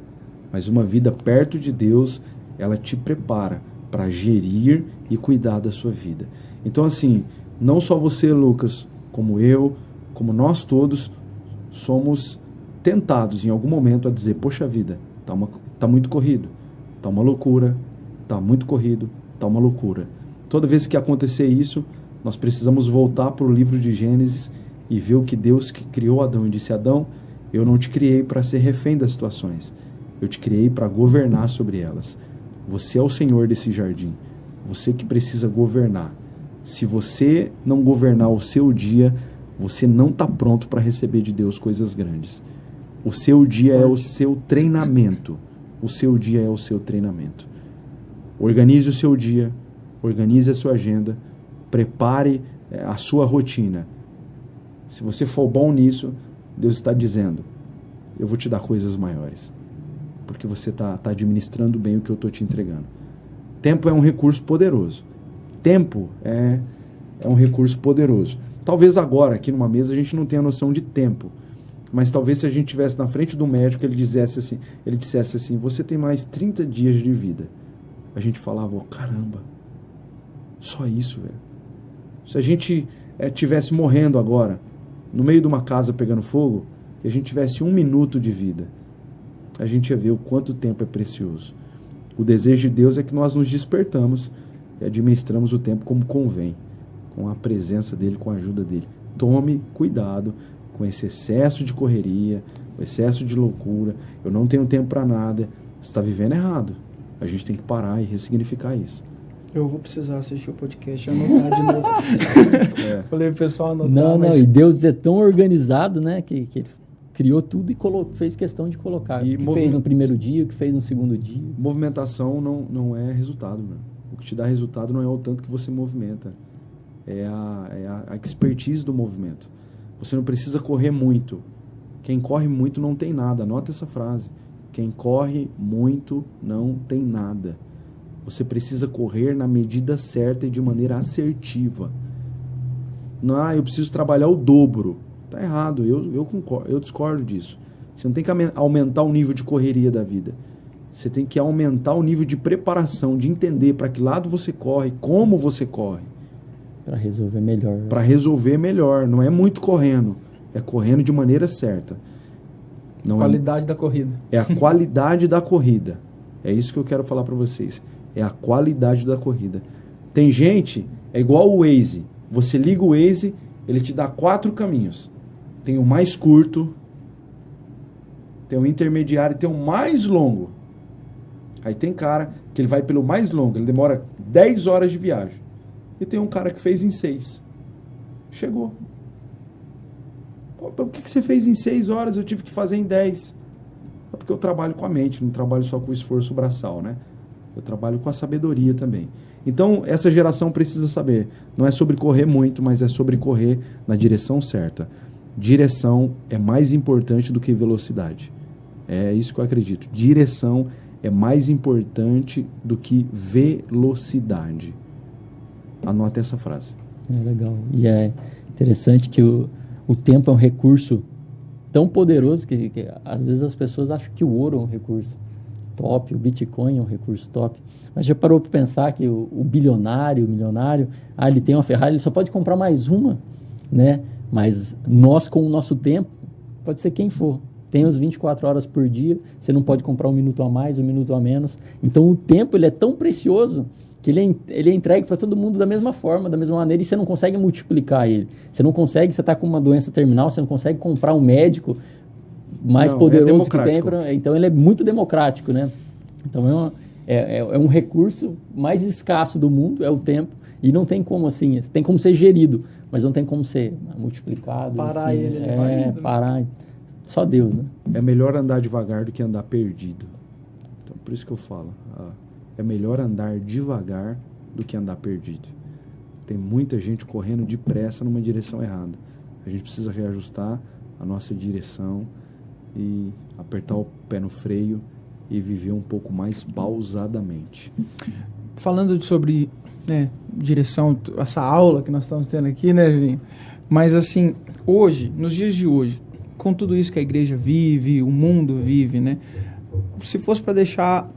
mas uma vida perto de Deus, ela te prepara para gerir e cuidar da sua vida. Então, assim, não só você, Lucas, como eu, como nós todos, somos tentados em algum momento a dizer, poxa vida, tá muito corrido, tá uma loucura, tá muito corrido, tá uma loucura. Toda vez que acontecer isso, nós precisamos voltar para o livro de Gênesis e ver o que Deus que criou Adão e disse, Adão, eu não te criei para ser refém das situações, eu te criei para governar sobre elas. Você é o Senhor desse jardim, você que precisa governar. Se você não governar o seu dia, você não está pronto para receber de Deus coisas grandes. O seu dia é o seu treinamento. O seu dia é o seu treinamento. Organize o seu dia, organize a sua agenda, prepare a sua rotina. Se você for bom nisso, Deus está dizendo, eu vou te dar coisas maiores, porque você está administrando bem o que eu estou te entregando. Tempo é um recurso poderoso. Tempo é um recurso poderoso. Talvez agora, aqui numa mesa, a gente não tenha noção de tempo, mas talvez se a gente estivesse na frente do médico, ele dissesse assim, você tem mais 30 dias de vida. A gente falava, caramba, só isso, velho. Se a gente estivesse morrendo agora, no meio de uma casa pegando fogo, e a gente tivesse 1 minuto de vida, a gente ia ver o quanto tempo é precioso. O desejo de Deus é que nós nos despertamos e administramos o tempo como convém, com a presença dEle, com a ajuda dEle. Tome cuidado com esse excesso de correria, o excesso de loucura. Eu não tenho tempo para nada. Você está vivendo errado. A gente tem que parar e ressignificar isso. Eu vou precisar assistir o podcast e anotar de novo. Falei pro pessoal anotar. Não, e Deus é tão organizado, né, que ele criou tudo e fez questão de colocar. E o que fez no primeiro dia, o que fez no segundo dia. Movimentação não é resultado, meu. O que te dá resultado não é o tanto que você movimenta. É a expertise do movimento. Você não precisa correr muito. Quem corre muito não tem nada. Anota essa frase. Quem corre muito não tem nada. Você precisa correr na medida certa e de maneira assertiva. Não, eu preciso trabalhar o dobro. Está errado, eu discordo disso. Você não tem que aumentar o nível de correria da vida. Você tem que aumentar o nível de preparação, de entender para que lado você corre, como você corre. Para resolver melhor. Para resolver melhor. Não é muito correndo, é correndo de maneira certa. Não qualidade da corrida. É a qualidade da corrida. É isso que eu quero falar para vocês. É a qualidade da corrida. Tem gente, é igual o Waze. Você liga o Waze, ele te dá 4 caminhos. Tem o mais curto, tem o intermediário e tem o mais longo. Aí tem cara que ele vai pelo mais longo, ele demora 10 horas de viagem. E tem um cara que fez em 6. Chegou. O que você fez em 6 horas? Eu tive que fazer em 10. É porque eu trabalho com a mente, não trabalho só com o esforço braçal, né? Eu trabalho com a sabedoria também. Então, essa geração precisa saber. Não é sobre correr muito, mas é sobre correr na direção certa. Direção é mais importante do que velocidade. É isso que eu acredito. Direção é mais importante do que velocidade. Anote essa frase. Legal. E é interessante que o tempo é um recurso tão poderoso que às vezes as pessoas acham que o ouro é um recurso top, o Bitcoin é um recurso top. Mas já parou para pensar que o bilionário, o milionário, ele tem uma Ferrari, ele só pode comprar mais uma, né? Mas nós, com o nosso tempo, pode ser quem for. Tem os 24 horas por dia, você não pode comprar 1 minuto a mais, 1 minuto a menos. Então, o tempo ele é tão precioso que ele é entregue para todo mundo da mesma forma, da mesma maneira, e você não consegue multiplicar ele. Você não consegue, você está com uma doença terminal, você não consegue comprar um médico mais poderoso que tem. Então, ele é muito democrático, né? Então, é um recurso mais escasso do mundo, é o tempo, e não tem como, assim, tem como ser gerido, mas não tem como ser multiplicado. Parar enfim, ele vai indo, né? Parar. Só Deus, né? É melhor andar devagar do que andar perdido. Então, por isso que eu falo, é melhor andar devagar do que andar perdido. Tem muita gente correndo depressa numa direção errada. A gente precisa reajustar a nossa direção e apertar o pé no freio e viver um pouco mais pausadamente. Falando sobre, né, direção, essa aula que nós estamos tendo aqui, né, Julinho? Mas assim, hoje, nos dias de hoje, com tudo isso que a igreja vive, o mundo vive, né? Se fosse para deixar,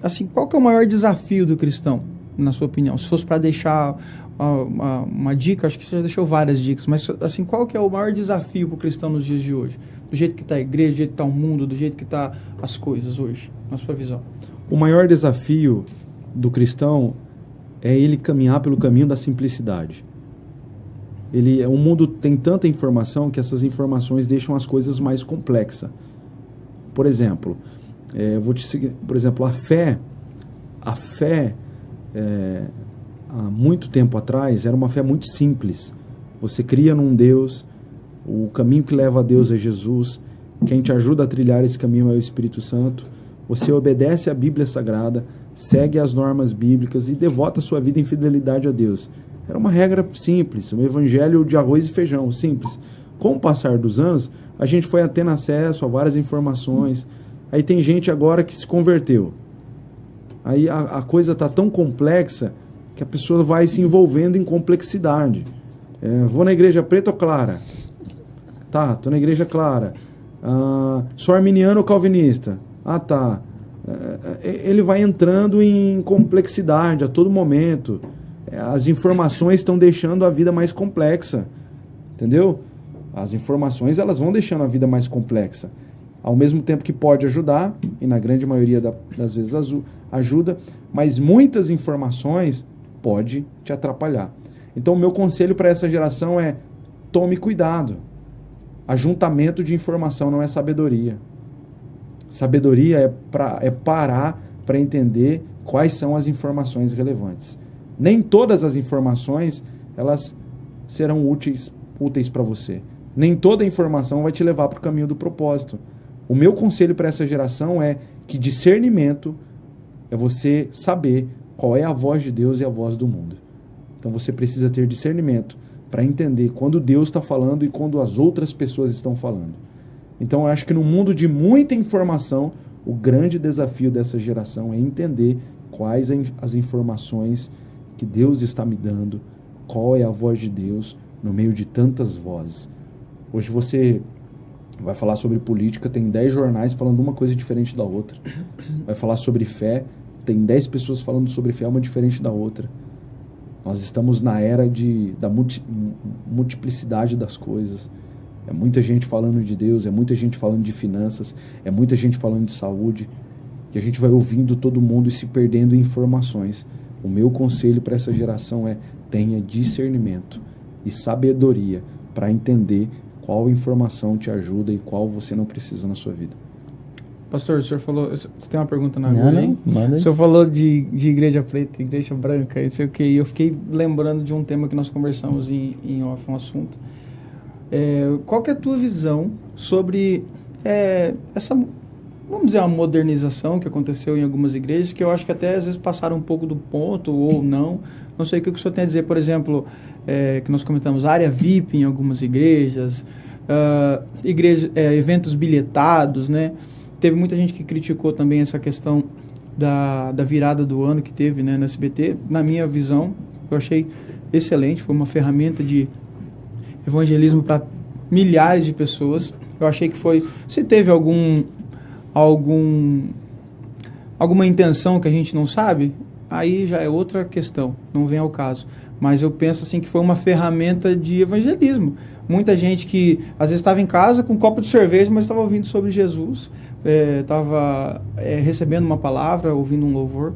assim, qual que é o maior desafio do cristão, na sua opinião? Se fosse para deixar uma dica, acho que você já deixou várias dicas, mas assim, qual que é o maior desafio para o cristão nos dias de hoje? Do jeito que está a igreja, do jeito que está o mundo, do jeito que está as coisas hoje, na sua visão? O maior desafio do cristão é ele caminhar pelo caminho da simplicidade. O mundo tem tanta informação que essas informações deixam as coisas mais complexas. Por exemplo, a fé, há muito tempo atrás, era uma fé muito simples. Você cria num Deus, o caminho que leva a Deus é Jesus, quem te ajuda a trilhar esse caminho é o Espírito Santo, você obedece à Bíblia Sagrada, segue as normas bíblicas e devota a sua vida em fidelidade a Deus. Era uma regra simples, um evangelho de arroz e feijão, simples. Com o passar dos anos, a gente foi tendo acesso a várias informações. Aí tem gente agora que se converteu. Aí a coisa está tão complexa que a pessoa vai se envolvendo em complexidade. Vou na igreja preta ou clara? Tá, tô na igreja clara. Sou arminiano ou calvinista? Tá. Ele vai entrando em complexidade a todo momento. As informações estão deixando a vida mais complexa, entendeu? As informações elas vão deixando a vida mais complexa. Ao mesmo tempo que pode ajudar, e na grande maioria das vezes ajuda, mas muitas informações pode te atrapalhar. Então o meu conselho para essa geração é: tome cuidado. Ajuntamento de informação não é sabedoria. Sabedoria é parar para entender quais são as informações relevantes. Nem todas as informações elas serão úteis para você. Nem toda informação vai te levar para o caminho do propósito. O meu conselho para essa geração é que discernimento é você saber qual é a voz de Deus e a voz do mundo. Então você precisa ter discernimento para entender quando Deus está falando e quando as outras pessoas estão falando. Então eu acho que no mundo de muita informação, o grande desafio dessa geração é entender quais as informações que Deus está me dando, qual é a voz de Deus no meio de tantas vozes. Hoje você vai falar sobre política, tem 10 jornais falando uma coisa diferente da outra. Vai falar sobre fé, tem 10 pessoas falando sobre fé, uma diferente da outra. Nós estamos na era da multiplicidade das coisas. É muita gente falando de Deus, é muita gente falando de finanças, é muita gente falando de saúde, e a gente vai ouvindo todo mundo e se perdendo em informações. O meu conselho para essa geração é: tenha discernimento e sabedoria para entender qual informação te ajuda e qual você não precisa na sua vida. Pastor, o senhor falou... Você tem uma pergunta na agulha aí? Manda aí. O senhor falou de igreja preta, igreja branca, e sei o quê. E eu fiquei lembrando de um tema que nós conversamos em off, um assunto. Qual que é a tua visão sobre essa vamos dizer, uma modernização que aconteceu em algumas igrejas, que eu acho que até às vezes passaram um pouco do ponto ou não. Não sei o que o senhor tem a dizer, por exemplo, que nós comentamos, área VIP em algumas igrejas, eventos bilhetados, né? Teve muita gente que criticou também essa questão da virada do ano que teve, né, no SBT. Na minha visão, eu achei excelente, foi uma ferramenta de evangelismo para milhares de pessoas. Eu achei que foi... Se teve alguma intenção que a gente não sabe, aí já é outra questão, não vem ao caso. Mas eu penso assim que foi uma ferramenta de evangelismo. Muita gente que às vezes estava em casa com um copo de cerveja, mas estava ouvindo sobre Jesus, estava recebendo uma palavra, ouvindo um louvor.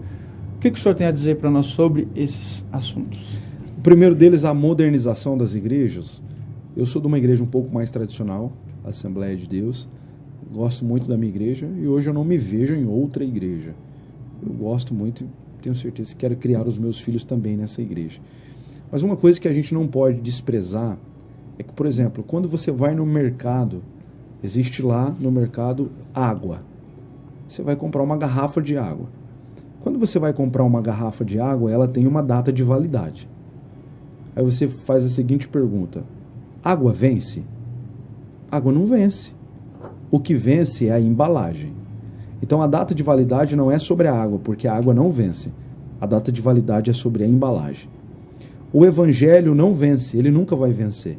O que o senhor tem a dizer para nós sobre esses assuntos? O primeiro deles, a modernização das igrejas. Eu sou de uma igreja um pouco mais tradicional, a Assembleia de Deus. Gosto muito da minha igreja e hoje eu não me vejo em outra igreja. Eu gosto muito e tenho certeza que quero criar os meus filhos também nessa igreja. Mas uma coisa que a gente não pode desprezar é que, por exemplo, quando você vai no mercado, existe lá no mercado água. Você vai comprar uma garrafa de água. Quando você vai comprar uma garrafa de água, ela tem uma data de validade. Aí você faz a seguinte pergunta: água vence? Água não vence. O que vence é a embalagem. Então a data de validade não é sobre a água, porque a água não vence. A data de validade é sobre a embalagem. O evangelho não vence, ele nunca vai vencer.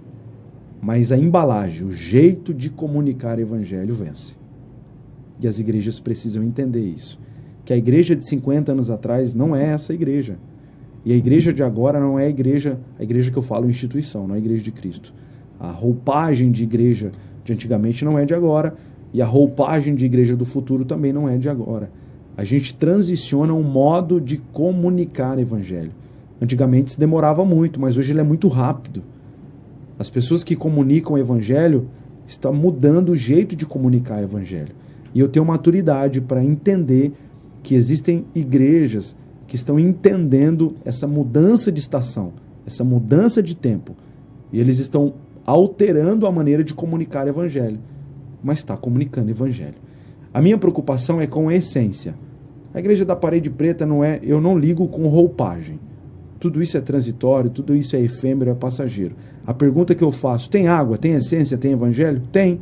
Mas a embalagem, o jeito de comunicar o evangelho vence. E as igrejas precisam entender isso. Que a igreja de 50 anos atrás não é essa igreja. E a igreja de agora não é a igreja que eu falo instituição, não é a igreja de Cristo. A roupagem de igreja de antigamente não é de agora, e a roupagem de igreja do futuro também não é de agora. A gente transiciona um modo de comunicar o evangelho. Antigamente se demorava muito, mas hoje ele é muito rápido. As pessoas que comunicam o evangelho estão mudando o jeito de comunicar o evangelho. E eu tenho maturidade para entender que existem igrejas que estão entendendo essa mudança de estação, essa mudança de tempo. E eles estão alterando a maneira de comunicar o evangelho, mas está comunicando o evangelho. A minha preocupação é com a essência. A igreja da parede preta não é, eu não ligo com roupagem. Tudo isso é transitório, tudo isso é efêmero, é passageiro. A pergunta que eu faço, tem água, tem essência, tem evangelho? Tem.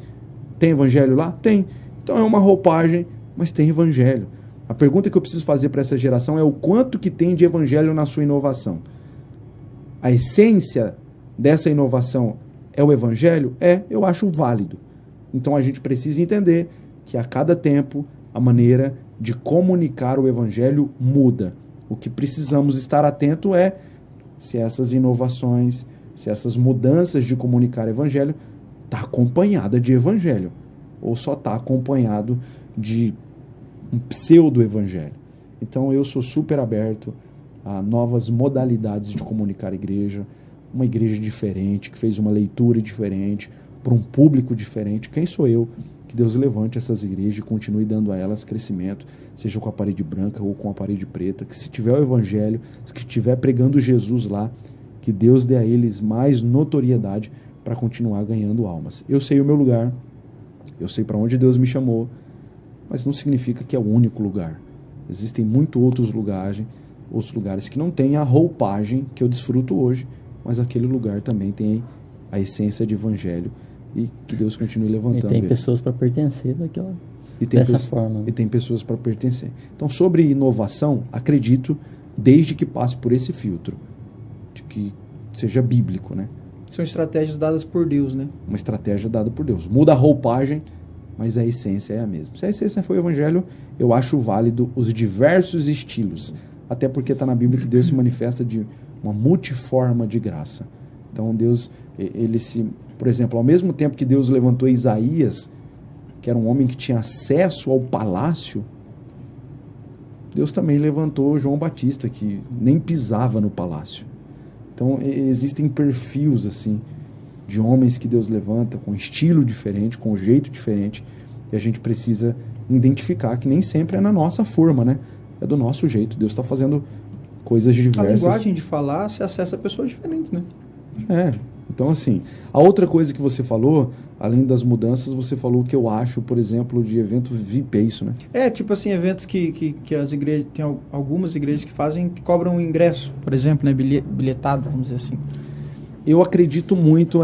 Tem evangelho lá? Tem. Então é uma roupagem, mas tem evangelho. A pergunta que eu preciso fazer para essa geração é o quanto que tem de evangelho na sua inovação. A essência dessa inovação é o evangelho? Eu acho válido. Então a gente precisa entender que a cada tempo a maneira de comunicar o evangelho muda. O que precisamos estar atento é se essas inovações, se essas mudanças de comunicar o evangelho está acompanhada de evangelho ou só está acompanhado de um pseudo-evangelho. Então eu sou super aberto a novas modalidades de comunicar a igreja, uma igreja diferente, que fez uma leitura diferente, para um público diferente. Quem sou eu? Que Deus levante essas igrejas e continue dando a elas crescimento, seja com a parede branca ou com a parede preta, que se tiver o evangelho, se estiver pregando Jesus lá, que Deus dê a eles mais notoriedade para continuar ganhando almas. Eu sei o meu lugar, eu sei para onde Deus me chamou, mas não significa que é o único lugar. Existem muitos outros lugares que não têm a roupagem que eu desfruto hoje, mas aquele lugar também tem a essência de evangelho e que Deus continue levantando. E tem pessoas para pertencer dessa forma. E tem pessoas para pertencer. Então, sobre inovação, acredito, desde que passe por esse filtro, de que seja bíblico, né? São estratégias dadas por Deus, né? Uma estratégia dada por Deus. Muda a roupagem, mas a essência é a mesma. Se a essência foi o evangelho, eu acho válido os diversos estilos. Até porque está na Bíblia que Deus se manifesta de uma multiforma de graça. Então Deus, por exemplo, ao mesmo tempo que Deus levantou Isaías, que era um homem que tinha acesso ao palácio, Deus também levantou João Batista, que nem pisava no palácio. Então existem perfis assim, de homens que Deus levanta com estilo diferente, com jeito diferente, e a gente precisa identificar que nem sempre é na nossa forma, né? É do nosso jeito. Deus está fazendo coisas diversas. A linguagem de falar se acessa a pessoas diferentes, né? Então, assim, a outra coisa que você falou, além das mudanças, você falou que eu acho, por exemplo, de evento VIP, é isso, né? Tipo assim, eventos que as igrejas, tem algumas igrejas que fazem, que cobram ingresso, por exemplo, né, bilhetado, vamos dizer assim. Eu acredito muito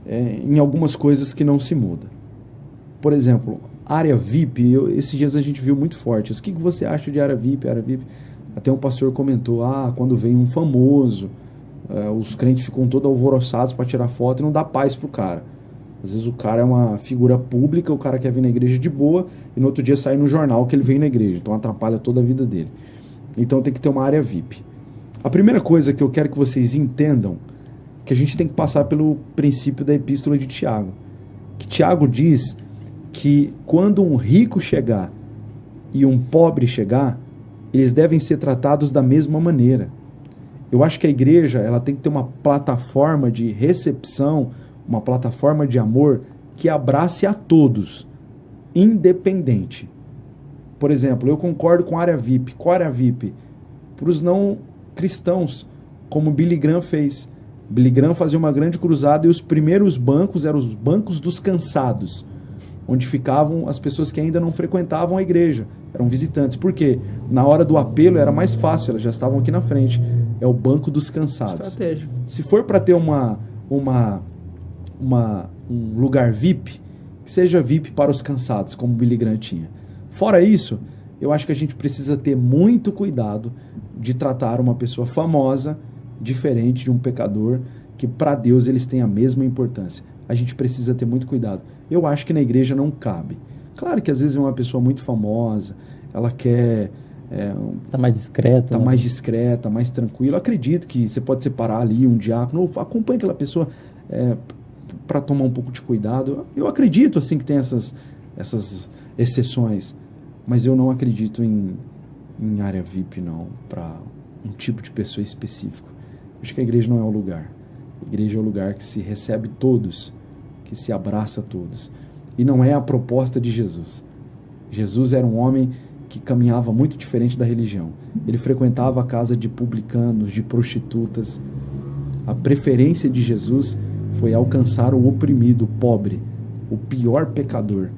em algumas coisas que não se muda. Por exemplo, área VIP, esses dias a gente viu muito forte. O que você acha de área VIP? Área VIP? Até um pastor comentou, quando vem um famoso, os crentes ficam todos alvoroçados para tirar foto e não dá paz pro cara. Às vezes o cara é uma figura pública, o cara quer vir na igreja de boa e no outro dia sai no jornal que ele veio na igreja. Então atrapalha toda a vida dele. Então tem que ter uma área VIP. A primeira coisa que eu quero que vocês entendam que a gente tem que passar pelo princípio da epístola de Tiago. Que Tiago diz que quando um rico chegar e um pobre chegar, eles devem ser tratados da mesma maneira. Eu acho que a igreja ela tem que ter uma plataforma de recepção, uma plataforma de amor que abrace a todos, independente. Por exemplo, eu concordo com a área VIP. Qual área VIP? Para os não cristãos, como Billy Graham fez. Billy Graham fazia uma grande cruzada e os primeiros bancos eram os bancos dos cansados, onde ficavam as pessoas que ainda não frequentavam a igreja, eram visitantes. Por quê? Na hora do apelo era mais fácil, elas já estavam aqui na frente. É o banco dos cansados. Estratégia. Se for para ter um lugar VIP, que seja VIP para os cansados, como o Billy Graham tinha. Fora isso, eu acho que a gente precisa ter muito cuidado de tratar uma pessoa famosa diferente de um pecador, que para Deus eles têm a mesma importância. A gente precisa ter muito cuidado. Eu acho que na igreja não cabe. Claro que às vezes é uma pessoa muito famosa, ela quer... Tá mais discreto. Tá mais discreta, mais tranquilo. Eu acredito que você pode separar ali um diácono, acompanhe aquela pessoa para tomar um pouco de cuidado. Eu acredito assim que tem essas exceções, mas eu não acredito em área VIP não, para um tipo de pessoa específico. Acho que a igreja não é o lugar. A igreja é o lugar que se recebe todos, que se abraça todos. E não é a proposta de Jesus. Jesus era um homem que caminhava muito diferente da religião. Ele frequentava a casa de publicanos, de prostitutas. A preferência de Jesus foi alcançar o oprimido, o pobre, o pior pecador.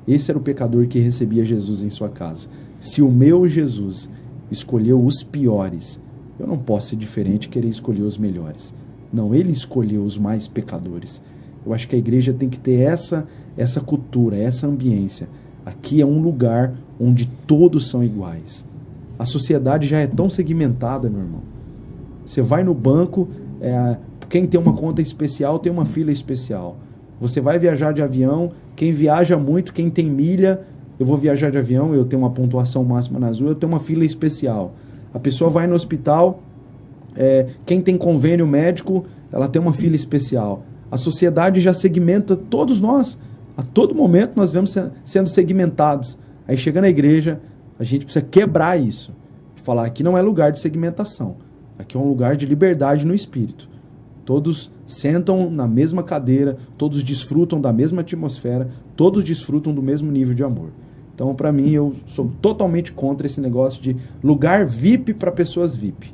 Esse era o pecador que recebia Jesus em sua casa. Se o meu Jesus escolheu os piores, eu não posso ser diferente e querer escolher os melhores. Não, ele escolheu os mais pecadores. Eu acho que a igreja tem que ter essa cultura, essa ambiência. Aqui é um lugar onde todos são iguais. A sociedade já é tão segmentada, meu irmão. Você vai no banco, quem tem uma conta especial tem uma fila especial. Você vai viajar de avião, quem viaja muito, quem tem milha, eu vou viajar de avião, eu tenho uma pontuação máxima na Azul, eu tenho uma fila especial. A pessoa vai no hospital, quem tem convênio médico, ela tem uma fila especial. A sociedade já segmenta todos nós. A todo momento nós vemos sendo segmentados. Aí chega na igreja, a gente precisa quebrar isso. Falar que não é lugar de segmentação. Aqui é um lugar de liberdade no espírito. Todos sentam na mesma cadeira, todos desfrutam da mesma atmosfera, todos desfrutam do mesmo nível de amor. Então, para mim, eu sou totalmente contra esse negócio de lugar VIP para pessoas VIP.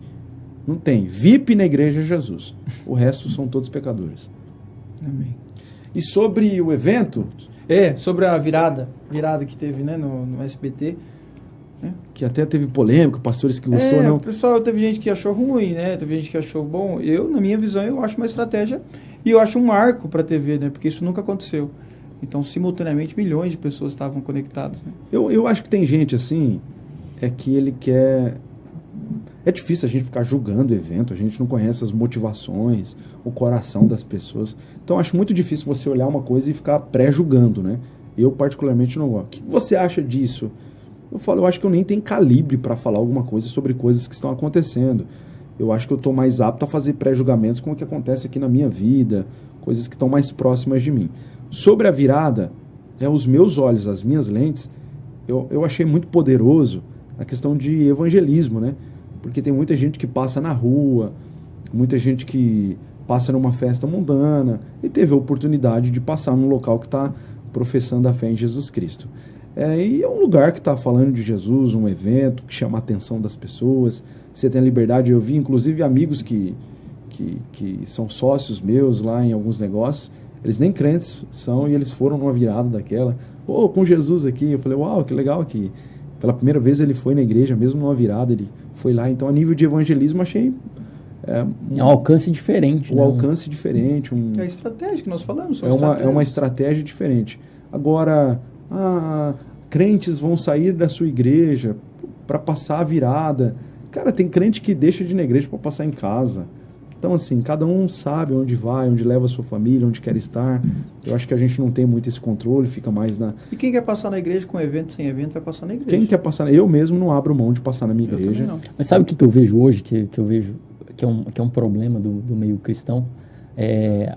Não tem. VIP na igreja é Jesus. O resto são todos pecadores. Amém. E sobre o evento... sobre a virada que teve, né, no SBT. Né? Que até teve polêmica, pastores que gostou, não... O pessoal, teve gente que achou ruim, né? Teve gente que achou bom. Na minha visão, eu acho uma estratégia e eu acho um marco para a TV, né? Porque isso nunca aconteceu. Então, simultaneamente, milhões de pessoas estavam conectadas, né? Eu acho que tem gente assim, que ele quer... É difícil a gente ficar julgando o evento, a gente não conhece as motivações, o coração das pessoas. Então, acho muito difícil você olhar uma coisa e ficar pré-julgando, né? Eu, particularmente, não gosto. O que você acha disso? Eu acho que eu nem tenho calibre para falar alguma coisa sobre coisas que estão acontecendo. Eu acho que eu estou mais apto a fazer pré-julgamentos com o que acontece aqui na minha vida, coisas que estão mais próximas de mim. Sobre a virada, os meus olhos, as minhas lentes, eu achei muito poderoso a questão de evangelismo, né? Porque tem muita gente que passa na rua, muita gente que passa numa festa mundana e teve a oportunidade de passar num local que está professando a fé em Jesus Cristo. E é um lugar que está falando de Jesus, um evento que chama a atenção das pessoas. Você tem a liberdade. Eu vi, inclusive, amigos que que são sócios meus lá em alguns negócios, eles nem crentes são e eles foram numa virada daquela. Com Jesus aqui. Eu falei, uau, que legal aqui. Pela primeira vez ele foi na igreja, mesmo numa virada, ele foi lá. Então, a nível de evangelismo, achei... um alcance diferente. Um alcance diferente. É a estratégia que nós falamos. É uma estratégia diferente. Agora, crentes vão sair da sua igreja para passar a virada. Cara, tem crente que deixa de ir na igreja para passar em casa. Então, assim, cada um sabe onde vai, onde leva a sua família, onde quer estar. Eu acho que a gente não tem muito esse controle, fica mais na... E quem quer passar na igreja com evento, sem evento, vai passar na igreja. Quem quer passar... Eu mesmo não abro mão de passar na minha igreja. Não. Mas sabe o que eu vejo hoje, que eu vejo que é um problema do meio cristão?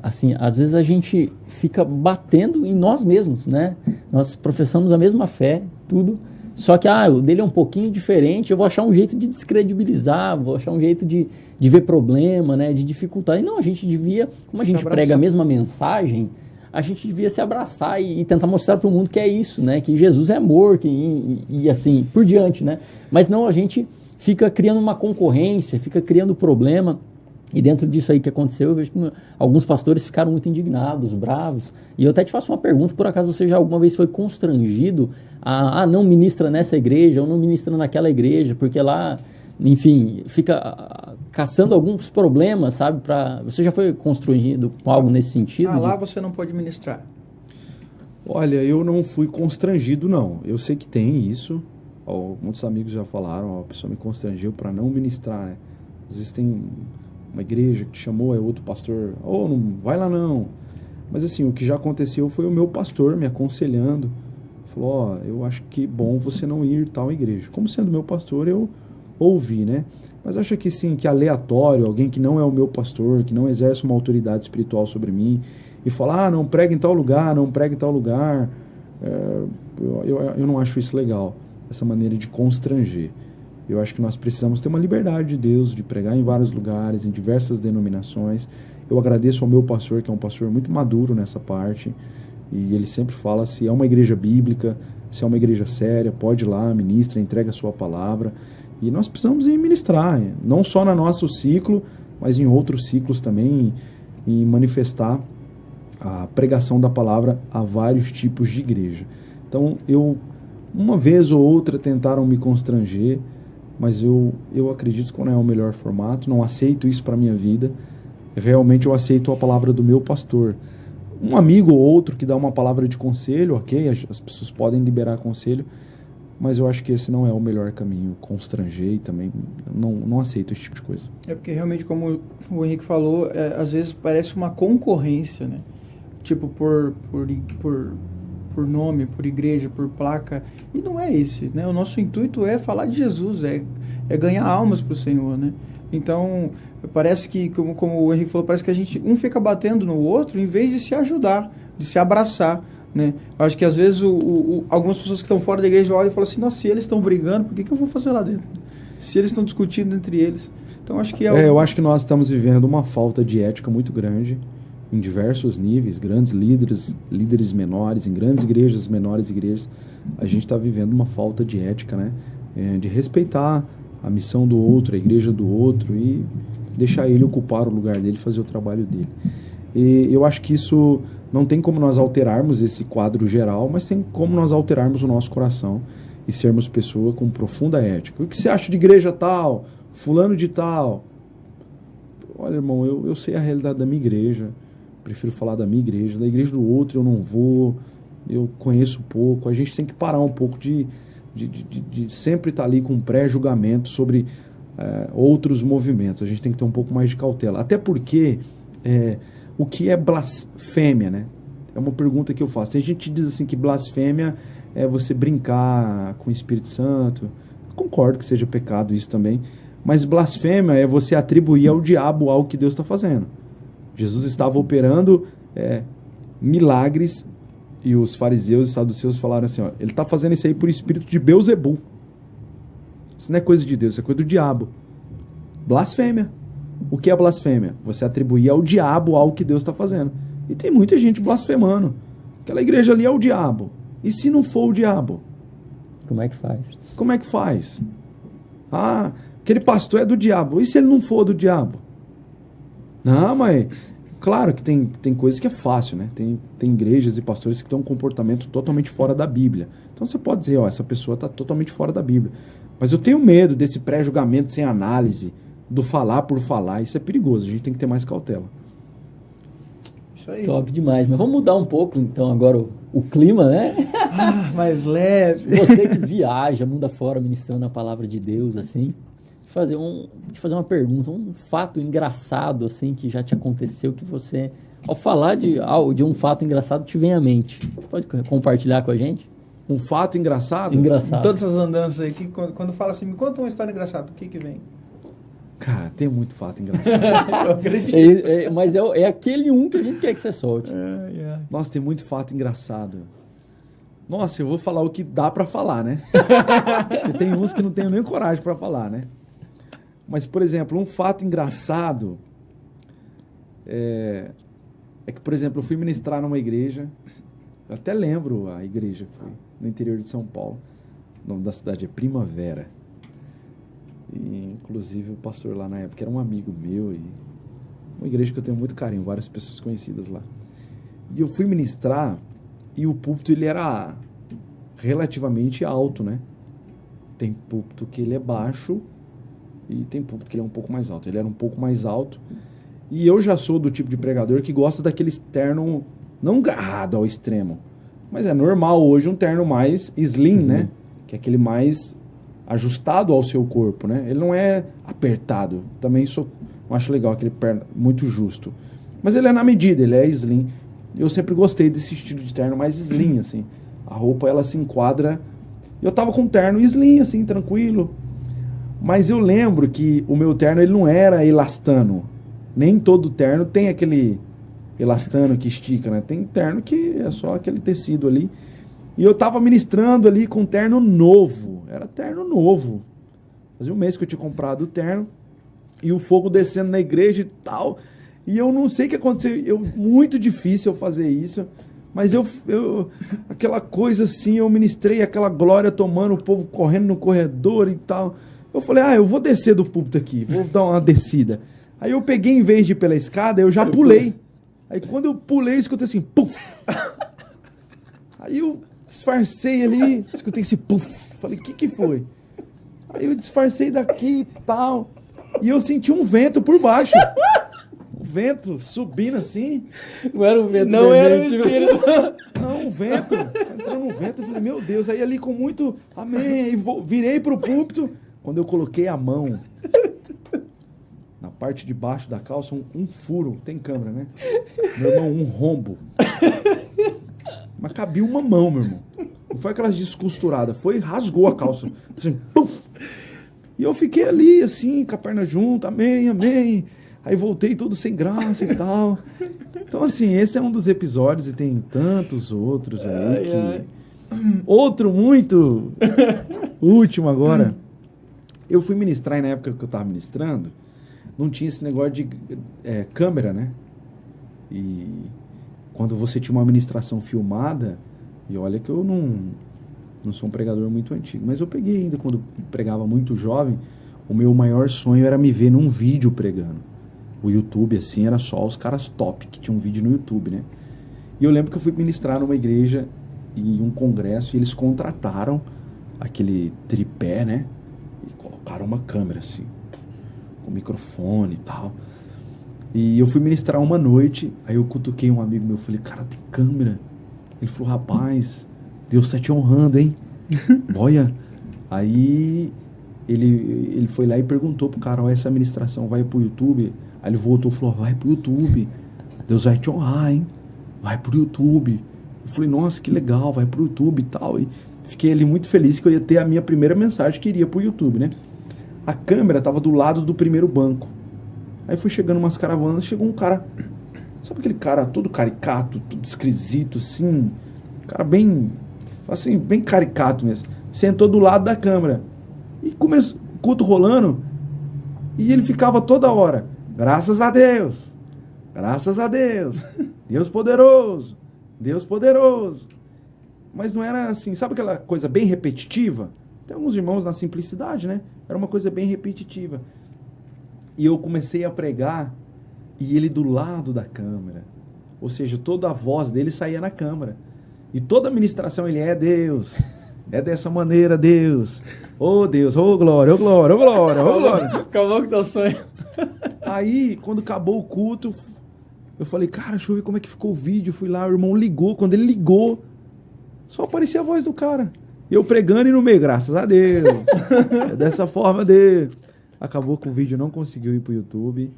Assim, às vezes a gente fica batendo em nós mesmos, né? Nós professamos a mesma fé, tudo... Só que o dele é um pouquinho diferente, eu vou achar um jeito de descredibilizar, vou achar um jeito de ver problema, né, de dificultar. E não, a gente devia, como a gente prega a mesma mensagem, a gente devia se abraçar e tentar mostrar para o mundo que é isso, né, que Jesus é amor, e assim, por diante, né. Mas não, a gente fica criando uma concorrência, fica criando problema. E dentro disso aí que aconteceu, eu vejo que alguns pastores ficaram muito indignados, bravos. E eu até te faço uma pergunta, por acaso você já alguma vez foi constrangido a não ministra nessa igreja, ou não ministra naquela igreja, porque lá, enfim, fica caçando alguns problemas, sabe? Você já foi constrangido com algo nesse sentido? Lá você não pode ministrar. Olha, eu não fui constrangido, não. Eu sei que tem isso. Muitos amigos já falaram, a pessoa me constrangeu para não ministrar, né? Às vezes tem... uma igreja que te chamou, é outro pastor, não vai lá não. Mas assim, o que já aconteceu foi o meu pastor me aconselhando, falou, eu acho que é bom você não ir tal igreja. Como sendo meu pastor, eu ouvi, né? Mas acho que sim, que aleatório, alguém que não é o meu pastor, que não exerce uma autoridade espiritual sobre mim, e falar, não pregue em tal lugar, não pregue em tal lugar, eu não acho isso legal, essa maneira de constranger. Eu acho que nós precisamos ter uma liberdade de Deus, de pregar em vários lugares, em diversas denominações. Eu agradeço ao meu pastor, que é um pastor muito maduro nessa parte, e ele sempre fala, se é uma igreja bíblica, se é uma igreja séria, pode ir lá, ministra, entrega a sua palavra. E nós precisamos ir ministrar, não só no nosso ciclo, mas em outros ciclos também, e manifestar a pregação da palavra a vários tipos de igreja. Então, uma vez ou outra tentaram me constranger, mas eu acredito que não é o melhor formato, não aceito isso para a minha vida. Realmente eu aceito a palavra do meu pastor. Um amigo ou outro que dá uma palavra de conselho, ok, as pessoas podem liberar conselho, mas eu acho que esse não é o melhor caminho, constranger, e também não aceito esse tipo de coisa. É porque realmente, como o Henrique falou, às vezes parece uma concorrência, né? Tipo, por nome, por igreja, por placa, e não é esse, né? O nosso intuito é falar de Jesus, é ganhar almas para o Senhor, né? Então, parece que, como o Henrique falou, parece que a gente, um fica batendo no outro, em vez de se ajudar, de se abraçar, né? Eu acho que às vezes algumas pessoas que estão fora da igreja olham e falam assim, nossa, se eles estão brigando, por que eu vou fazer lá dentro? Se eles estão discutindo entre eles. Então, acho que eu acho que nós estamos vivendo uma falta de ética muito grande, em diversos níveis, grandes líderes menores, em grandes igrejas, menores igrejas, a gente está vivendo uma falta de ética, né? De respeitar a missão do outro, a igreja do outro, e deixar ele ocupar o lugar dele, fazer o trabalho dele. E eu acho que isso não tem como nós alterarmos esse quadro geral, mas tem como nós alterarmos o nosso coração e sermos pessoa com profunda ética. O que você acha de igreja tal, fulano de tal? Olha, irmão, eu sei a realidade da minha igreja, prefiro falar da minha igreja, da igreja do outro eu não vou, eu conheço pouco. A gente tem que parar um pouco de sempre estar ali com pré-julgamento sobre outros movimentos. A gente tem que ter um pouco mais de cautela. Até porque o que é blasfêmia, né? É uma pergunta que eu faço. Tem gente que diz assim que blasfêmia é você brincar com o Espírito Santo. Eu concordo que seja pecado isso também, mas blasfêmia é você atribuir ao diabo algo que Deus está fazendo. Jesus estava operando milagres e os fariseus e saduceus falaram assim, ele está fazendo isso aí por espírito de Beelzebul. Isso não é coisa de Deus, isso é coisa do diabo. Blasfêmia. O que é blasfêmia? Você atribuir ao diabo algo que Deus está fazendo. E tem muita gente blasfemando. Aquela igreja ali é o diabo. E se não for o diabo? Como é que faz? Como é que faz? Aquele pastor é do diabo. E se ele não for do diabo? Não, mas claro que tem coisas que é fácil, né? Tem igrejas e pastores que têm um comportamento totalmente fora da Bíblia. Então você pode dizer, ó, essa pessoa está totalmente fora da Bíblia. Mas eu tenho medo desse pré-julgamento sem análise, do falar por falar. Isso é perigoso, a gente tem que ter mais cautela. Isso aí. Top demais. Mas vamos mudar um pouco, então, agora o clima, né? Mais leve. Você que viaja, mundo afora, ministrando a palavra de Deus, assim, te fazer uma pergunta, um fato engraçado, assim, que já te aconteceu, que você, ao falar de um fato engraçado, te vem à mente. Você pode compartilhar com a gente? Um fato engraçado? Engraçado. Todas essas andanças aí, que quando fala assim, me conta uma história engraçada, o que vem? Cara, tem muito fato engraçado. Eu acredito. Mas é aquele um que a gente quer que você solte. Nossa, tem muito fato engraçado. Nossa, eu vou falar o que dá pra falar, né? Porque tem uns que não tenho nem coragem pra falar, né? Mas, por exemplo, um fato engraçado é que, por exemplo, eu fui ministrar numa igreja, eu até lembro a igreja que foi no interior de São Paulo. O nome da cidade é Primavera. E, inclusive, o pastor lá na época era um amigo meu e uma igreja que eu tenho muito carinho, várias pessoas conhecidas lá. E eu fui ministrar e o púlpito ele era relativamente alto, né? Tem púlpito que ele é baixo e tem púlpito que ele é um pouco mais alto. Ele era um pouco mais alto e eu já sou do tipo de pregador que gosta daquele terno não garrado ao extremo, mas é normal hoje um terno mais slim, né? Que é aquele mais ajustado ao seu corpo, né? Ele não é apertado. Também não acho legal aquele perno muito justo. Mas ele é na medida, ele é slim. Eu sempre gostei desse estilo de terno mais slim, assim. A roupa, ela se enquadra. Eu tava com um terno slim, assim, tranquilo. Mas eu lembro que o meu terno, ele não era elastano. Nem todo terno tem aquele elastano que estica, né? Tem terno que é só aquele tecido ali. E eu tava ministrando ali com um terno novo. Era terno novo. Fazia um mês que eu tinha comprado o terno. E o fogo descendo na igreja e tal. E eu não sei o que aconteceu. Muito difícil eu fazer isso. Mas aquela coisa assim, eu ministrei aquela glória tomando, o povo correndo no corredor e tal. Eu falei, eu vou descer do púlpito aqui. Vou dar uma descida. Aí eu peguei, em vez de ir pela escada, eu já pulei. Aí quando eu pulei, eu escutei assim, puf! Aí eu disfarcei ali, escutei esse puff. Falei, o que foi? Aí eu disfarcei daqui e tal. E eu senti um vento por baixo. O vento subindo assim. Não era um vento. Não era o espírito. Não, um vento. Entrou no vento, eu falei, meu Deus. Aí ali com muito amém. E virei pro púlpito. Quando eu coloquei a mão na parte de baixo da calça, um furo. Tem câmera, né? Meu irmão, um rombo. Mas cabia uma mão, meu irmão. Não foi aquelas descosturadas. Rasgou a calça. Assim, puf! E eu fiquei ali, assim, com a perna junta. Amém, amém. Aí voltei todo sem graça e tal. Então, assim, esse é um dos episódios e tem tantos outros aí Outro muito... último agora. Eu fui ministrar e na época que eu tava ministrando, não tinha esse negócio de câmera, né? E quando você tinha uma ministração filmada, e olha que eu não sou um pregador muito antigo, mas eu peguei ainda quando pregava muito jovem, o meu maior sonho era me ver num vídeo pregando. O YouTube, assim, era só os caras top que tinham um vídeo no YouTube, né? E eu lembro que eu fui ministrar numa igreja em um congresso e eles contrataram aquele tripé, né? E colocaram uma câmera, assim, com microfone e tal. E eu fui ministrar uma noite, aí eu cutuquei um amigo meu, falei, cara, tem câmera? Ele falou, rapaz, Deus tá te honrando, hein? Boia. Aí ele foi lá e perguntou pro cara, essa ministração vai pro YouTube? Aí ele voltou e falou, vai pro YouTube. Deus vai te honrar, hein? Vai pro YouTube. Eu falei, nossa, que legal, vai pro YouTube e tal. E fiquei ali muito feliz que eu ia ter a minha primeira mensagem que iria pro YouTube, né? A câmera tava do lado do primeiro banco. Aí foi chegando umas caravanas, chegou um cara, sabe aquele cara todo caricato, tudo esquisito, assim, cara bem, assim, bem caricato mesmo. Sentou do lado da câmera e começou o culto rolando e ele ficava toda hora, graças a Deus, Deus poderoso, Deus poderoso. Mas não era assim, sabe aquela coisa bem repetitiva? Tem alguns irmãos na simplicidade, né? Era uma coisa bem repetitiva. E eu comecei a pregar e ele do lado da câmera. Ou seja, toda a voz dele saía na câmera. E toda a ministração ele é Deus. É dessa maneira, Deus. Oh, Deus, oh, glória, oh, glória, oh, glória, oh, glória. Acabou com o teu sonho. Aí, quando acabou o culto, eu falei, cara, deixa eu ver como é que ficou o vídeo. Fui lá, o irmão ligou. Quando ele ligou, só aparecia a voz do cara. Eu pregando e no meio, graças a Deus. É dessa forma, Deus. Acabou com o vídeo, não conseguiu ir pro YouTube.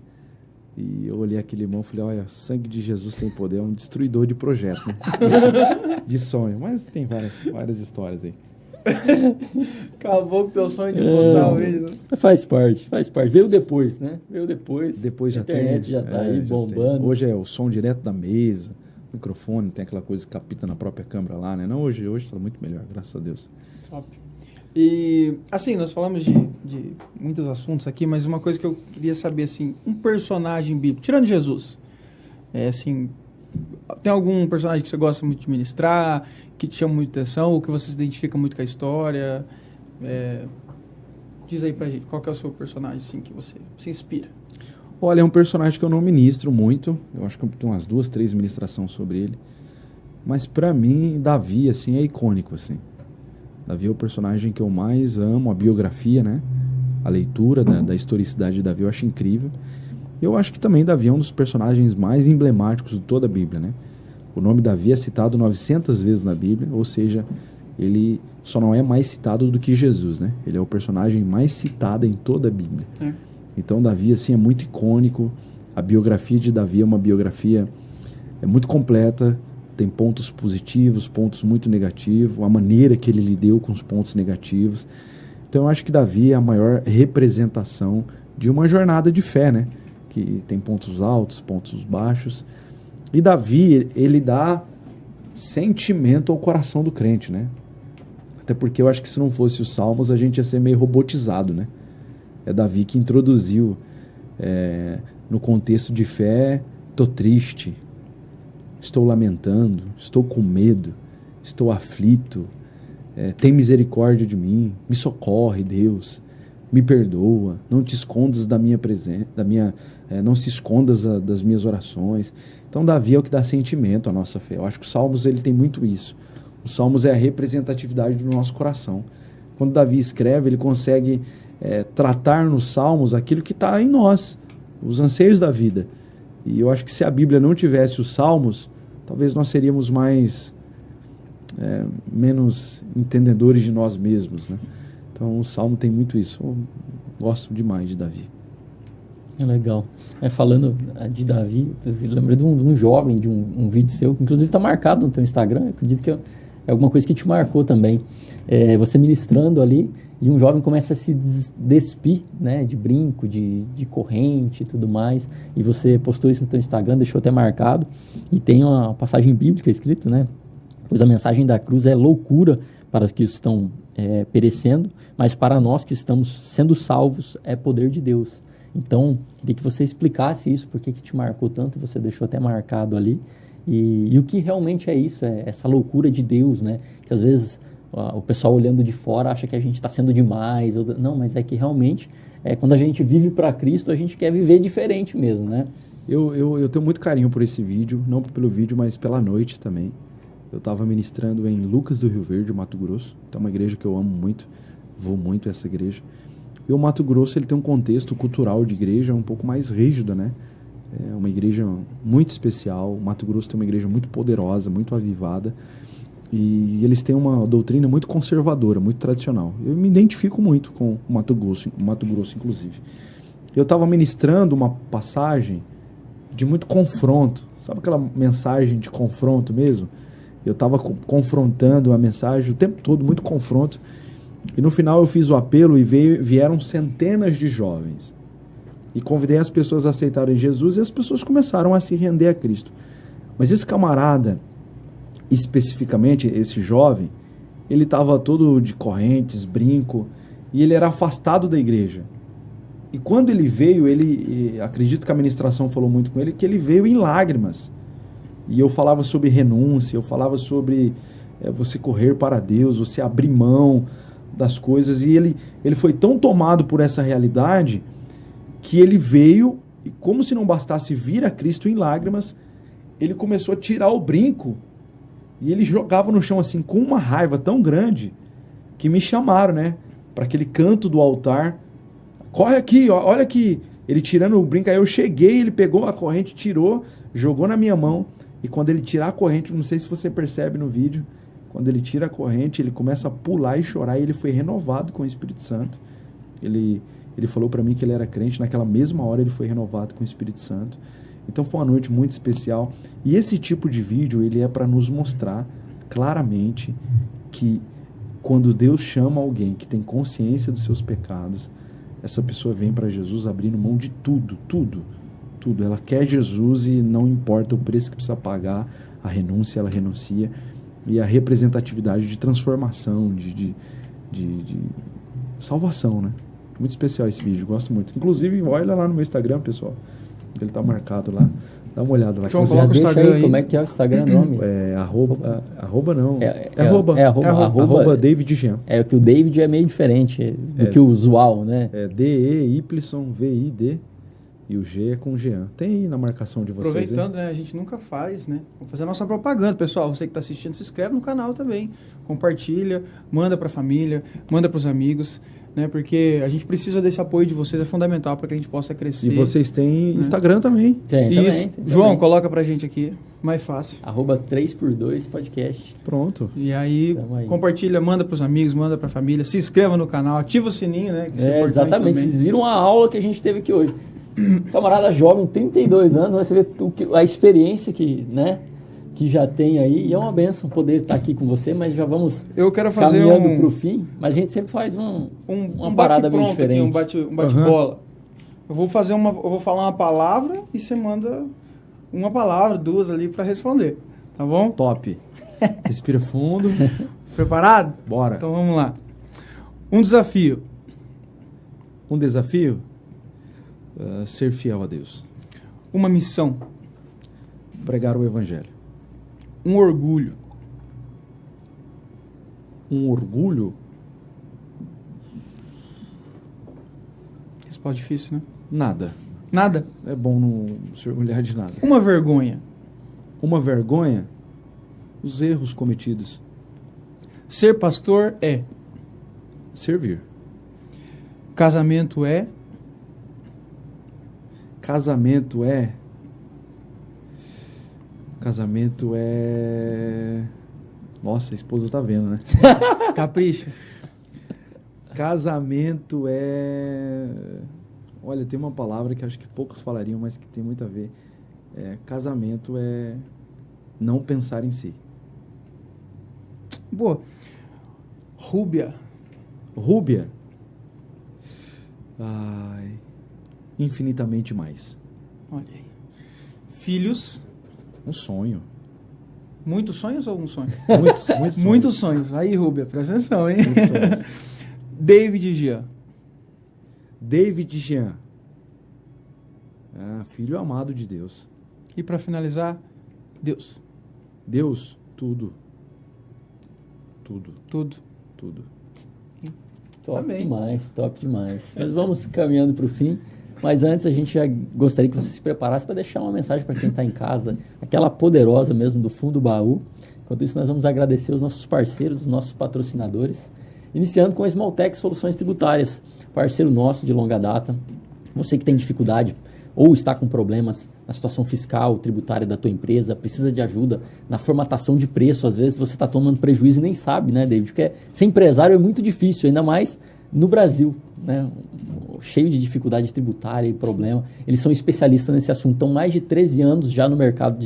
E eu olhei aquele irmão e falei, olha, sangue de Jesus tem poder, é um destruidor de projeto, né? De sonho. Mas tem várias histórias aí. Acabou com o teu sonho de postar o vídeo. Faz parte. Veio depois, né? Depois já a internet já tá aí bombando. Tem. Hoje é o som direto da mesa, microfone, tem aquela coisa que capta na própria câmera lá, né? Não, hoje tá muito melhor, graças a Deus. Top. E, assim, nós falamos de muitos assuntos aqui, mas uma coisa que eu queria saber, assim, um personagem bíblico, tirando Jesus, assim, tem algum personagem que você gosta muito de ministrar, que te chama muito atenção, ou que você se identifica muito com a história? Diz aí pra gente, qual que é o seu personagem, assim, que você se inspira? Olha, é um personagem que eu não ministro muito, eu acho que eu tenho umas 2, 3 ministrações sobre ele, mas pra mim, Davi, assim, é icônico, assim. Davi é o personagem que eu mais amo, a biografia, né? A leitura da historicidade de Davi eu acho incrível. Eu acho que também Davi é um dos personagens mais emblemáticos de toda a Bíblia, né? O nome Davi é citado 900 vezes na Bíblia, ou seja, ele só não é mais citado do que Jesus, né? Ele é o personagem mais citado em toda a Bíblia. Então Davi, assim, é muito icônico. A biografia de Davi é uma biografia muito completa, tem pontos positivos, pontos muito negativos, a maneira que ele lidou com os pontos negativos. Então eu acho que Davi é a maior representação de uma jornada de fé, né? Que tem pontos altos, pontos baixos. E Davi, ele dá sentimento ao coração do crente, né? Até porque eu acho que se não fosse os Salmos, a gente ia ser meio robotizado, né? É Davi que introduziu no contexto de fé, tô triste, estou lamentando, estou com medo, estou aflito, tem misericórdia de mim, me socorre, Deus, me perdoa, não te escondas da minha presença, não se escondas das minhas orações. Então Davi é o que dá sentimento à nossa fé. Eu acho que o Salmos ele tem muito isso. O Salmos é a representatividade do nosso coração. Quando Davi escreve, ele consegue tratar nos Salmos aquilo que está em nós, os anseios da vida. E eu acho que se a Bíblia não tivesse os Salmos, talvez nós seríamos menos entendedores de nós mesmos, né? Então o Salmo tem muito isso. Eu gosto demais de Davi. É legal. Falando de Davi, eu lembrei de um jovem, de um vídeo seu, que inclusive está marcado no teu Instagram. Eu acredito que é alguma coisa que te marcou também. Você ministrando ali, e um jovem começa a se despir, né, de brinco, de corrente e tudo mais, e você postou isso no teu Instagram, deixou até marcado, e tem uma passagem bíblica escrita, né, pois a mensagem da cruz é loucura para os que estão perecendo, mas para nós que estamos sendo salvos é poder de Deus. Então, queria que você explicasse isso, por que te marcou tanto, você deixou até marcado ali, e o que realmente é isso, essa loucura de Deus, né, que às vezes o pessoal olhando de fora acha que a gente está sendo demais. Não, mas é que realmente, quando a gente vive para Cristo, a gente quer viver diferente mesmo, né? Eu tenho muito carinho por esse vídeo, não pelo vídeo, mas pela noite também. Eu estava ministrando em Lucas do Rio Verde, Mato Grosso. Então é uma igreja que eu amo muito, vou muito a essa igreja. E o Mato Grosso ele tem um contexto cultural de igreja um pouco mais rígido, né? É uma igreja muito especial. O Mato Grosso tem uma igreja muito poderosa, muito avivada. E eles têm uma doutrina muito conservadora, muito tradicional. Eu me identifico muito com o Mato Grosso inclusive. Eu estava ministrando uma passagem de muito confronto. Sabe aquela mensagem de confronto mesmo? Eu estava confrontando a mensagem o tempo todo, muito confronto. E no final eu fiz o apelo e vieram centenas de jovens. E convidei as pessoas a aceitarem Jesus e as pessoas começaram a se render a Cristo. Mas esse camarada, especificamente esse jovem, ele estava todo de correntes, brinco, e ele era afastado da igreja. E quando ele veio, acredito que a ministração falou muito com ele, que ele veio em lágrimas. E eu falava sobre renúncia, eu falava sobre você correr para Deus, você abrir mão das coisas. E ele foi tão tomado por essa realidade que ele veio E como se não bastasse vir a Cristo em lágrimas, ele começou a tirar o brinco e ele jogava no chão assim com uma raiva tão grande que me chamaram, né, para aquele canto do altar. Corre aqui, ó, olha aqui. Ele tirando o brinco, aí eu cheguei, ele pegou a corrente, tirou, jogou na minha mão. E quando ele tirar a corrente, não sei se você percebe no vídeo, quando ele tira a corrente, ele começa a pular e chorar, e ele foi renovado com o Espírito Santo. Ele falou para mim que ele era crente, naquela mesma hora ele foi renovado com o Espírito Santo. Então foi uma noite muito especial. E esse tipo de vídeo, ele é para nos mostrar claramente que quando Deus chama alguém que tem consciência dos seus pecados, essa pessoa vem para Jesus abrindo mão de tudo. Ela quer Jesus e não importa o preço que precisa pagar, a renúncia, ela renuncia. E a representatividade de transformação, de salvação, né? Muito especial esse vídeo, gosto muito. Inclusive, olha lá no meu Instagram, pessoal. Ele tá marcado lá. Dá uma olhada lá. João, coloca o Instagram aí. Como é que é o Instagram, nome? Arroba não. Arroba David Jean. É que o David é meio diferente do que o usual, né? É DEYVID e o G é com Jean. Tem aí na marcação de vocês. Aproveitando, né? A gente nunca faz, né? Vamos fazer a nossa propaganda, pessoal. Você que está assistindo, se inscreve no canal também. Compartilha, manda para a família, manda para os amigos, né? Porque a gente precisa desse apoio de vocês, é fundamental para que a gente possa crescer. E vocês têm Instagram também. Tem Isso. também. João, coloca pra gente aqui, mais fácil. @3x2 podcast. Pronto. E aí, compartilha, manda pros amigos, manda pra família, se inscreva no canal, ativa o sininho, né? Que isso é importante exatamente. também. Vocês viram a aula que a gente teve aqui hoje. Camarada jovem, 32 anos, vai saber a experiência que já tem aí. E é uma bênção poder estar aqui com você, mas já vamos caminhando para o fim. Mas a gente sempre faz uma parada bem diferente. Aqui, um bate-bola. Eu vou falar uma palavra e você manda uma palavra, duas ali para responder. Tá bom? Top. Respira fundo. Preparado? Bora. Então vamos lá. Um desafio. Um desafio? Ser fiel a Deus. Uma missão. Pregar o Evangelho. Um orgulho. Um orgulho? Resposta difícil, né? Nada. Nada? É bom não se orgulhar de nada. Uma vergonha. Uma vergonha? Os erros cometidos. Ser pastor é? Servir. Casamento é? Casamento é... Casamento é... Nossa, a esposa tá vendo, né? Capricha. Casamento é... Olha, tem uma palavra que acho que poucos falariam, mas que tem muito a ver. Casamento é não pensar em si. Boa. Rúbia. Rúbia? Ai... Infinitamente mais. Olha aí. Filhos. Um sonho. Muitos sonhos ou um sonho? Muitos sonhos. Muitos sonhos. Aí, Rúbia, presta atenção, hein? Muitos sonhos. David Jean. David Jean. Filho amado de Deus. E para finalizar, Deus. Deus, tudo. Tudo. Tudo. Tudo. Top demais. Nós vamos caminhando para o fim. Mas antes, a gente já gostaria que você se preparasse para deixar uma mensagem para quem está em casa, aquela poderosa mesmo do fundo do baú. Enquanto isso, nós vamos agradecer os nossos parceiros, os nossos patrocinadores, iniciando com a Smalltech Soluções Tributárias, parceiro nosso de longa data. Você que tem dificuldade ou está com problemas na situação fiscal, tributária da tua empresa, precisa de ajuda na formatação de preço, às vezes você está tomando prejuízo e nem sabe, né, David? Porque ser empresário é muito difícil, ainda mais no Brasil, né? Cheio de dificuldade tributária e problema. Eles são especialistas nesse assunto, estão mais de 13 anos já no mercado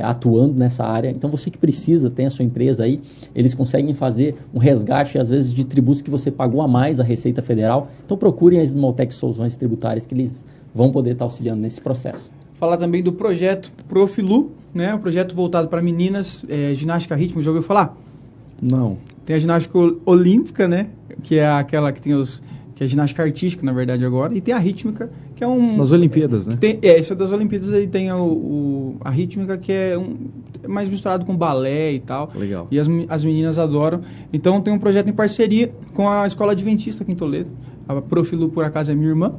atuando nessa área. Então, você que precisa, tem a sua empresa aí, eles conseguem fazer um resgate, às vezes, de tributos que você pagou a mais à Receita Federal. Então, procurem as Smalltech Soluções Tributárias, que eles vão poder estar auxiliando nesse processo. Falar também do projeto Profilu, né? Um projeto voltado para meninas, ginástica rítmica, já ouviu falar? Não. Tem a ginástica olímpica, né? Que é aquela que tem que é a ginástica artística, na verdade, agora. E tem a rítmica, que é nas Olimpíadas, né? Isso é das Olimpíadas, aí tem a rítmica, que é mais misturado com balé e tal. Legal. E as meninas adoram. Então, tem um projeto em parceria com a Escola Adventista aqui em Toledo. A Profilu, por acaso, é minha irmã.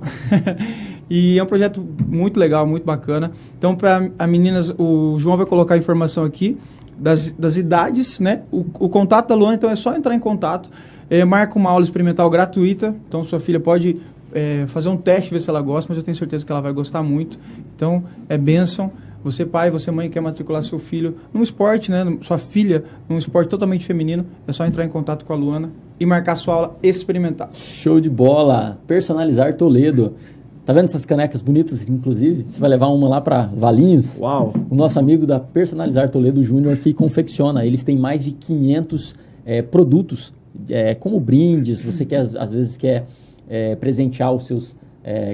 E é um projeto muito legal, muito bacana. Então, para as meninas, o João vai colocar a informação aqui das idades, né? O contato da Luana, então é só entrar em contato. Marca uma aula experimental gratuita. Então, sua filha pode fazer um teste, ver se ela gosta, mas eu tenho certeza que ela vai gostar muito. Então, é bênção. Você pai, você mãe quer matricular seu filho num esporte, né? Sua filha num esporte totalmente feminino, é só entrar em contato com a Luana e marcar sua aula experimental. Show de bola! Personalizar Toledo. Tá vendo essas canecas bonitas, inclusive? Você vai levar uma lá para Valinhos? Uau! O nosso amigo da Personalizar Toledo Júnior que confecciona. Eles têm mais de 500 produtos, como brindes. Você quer, às vezes quer presentear os seus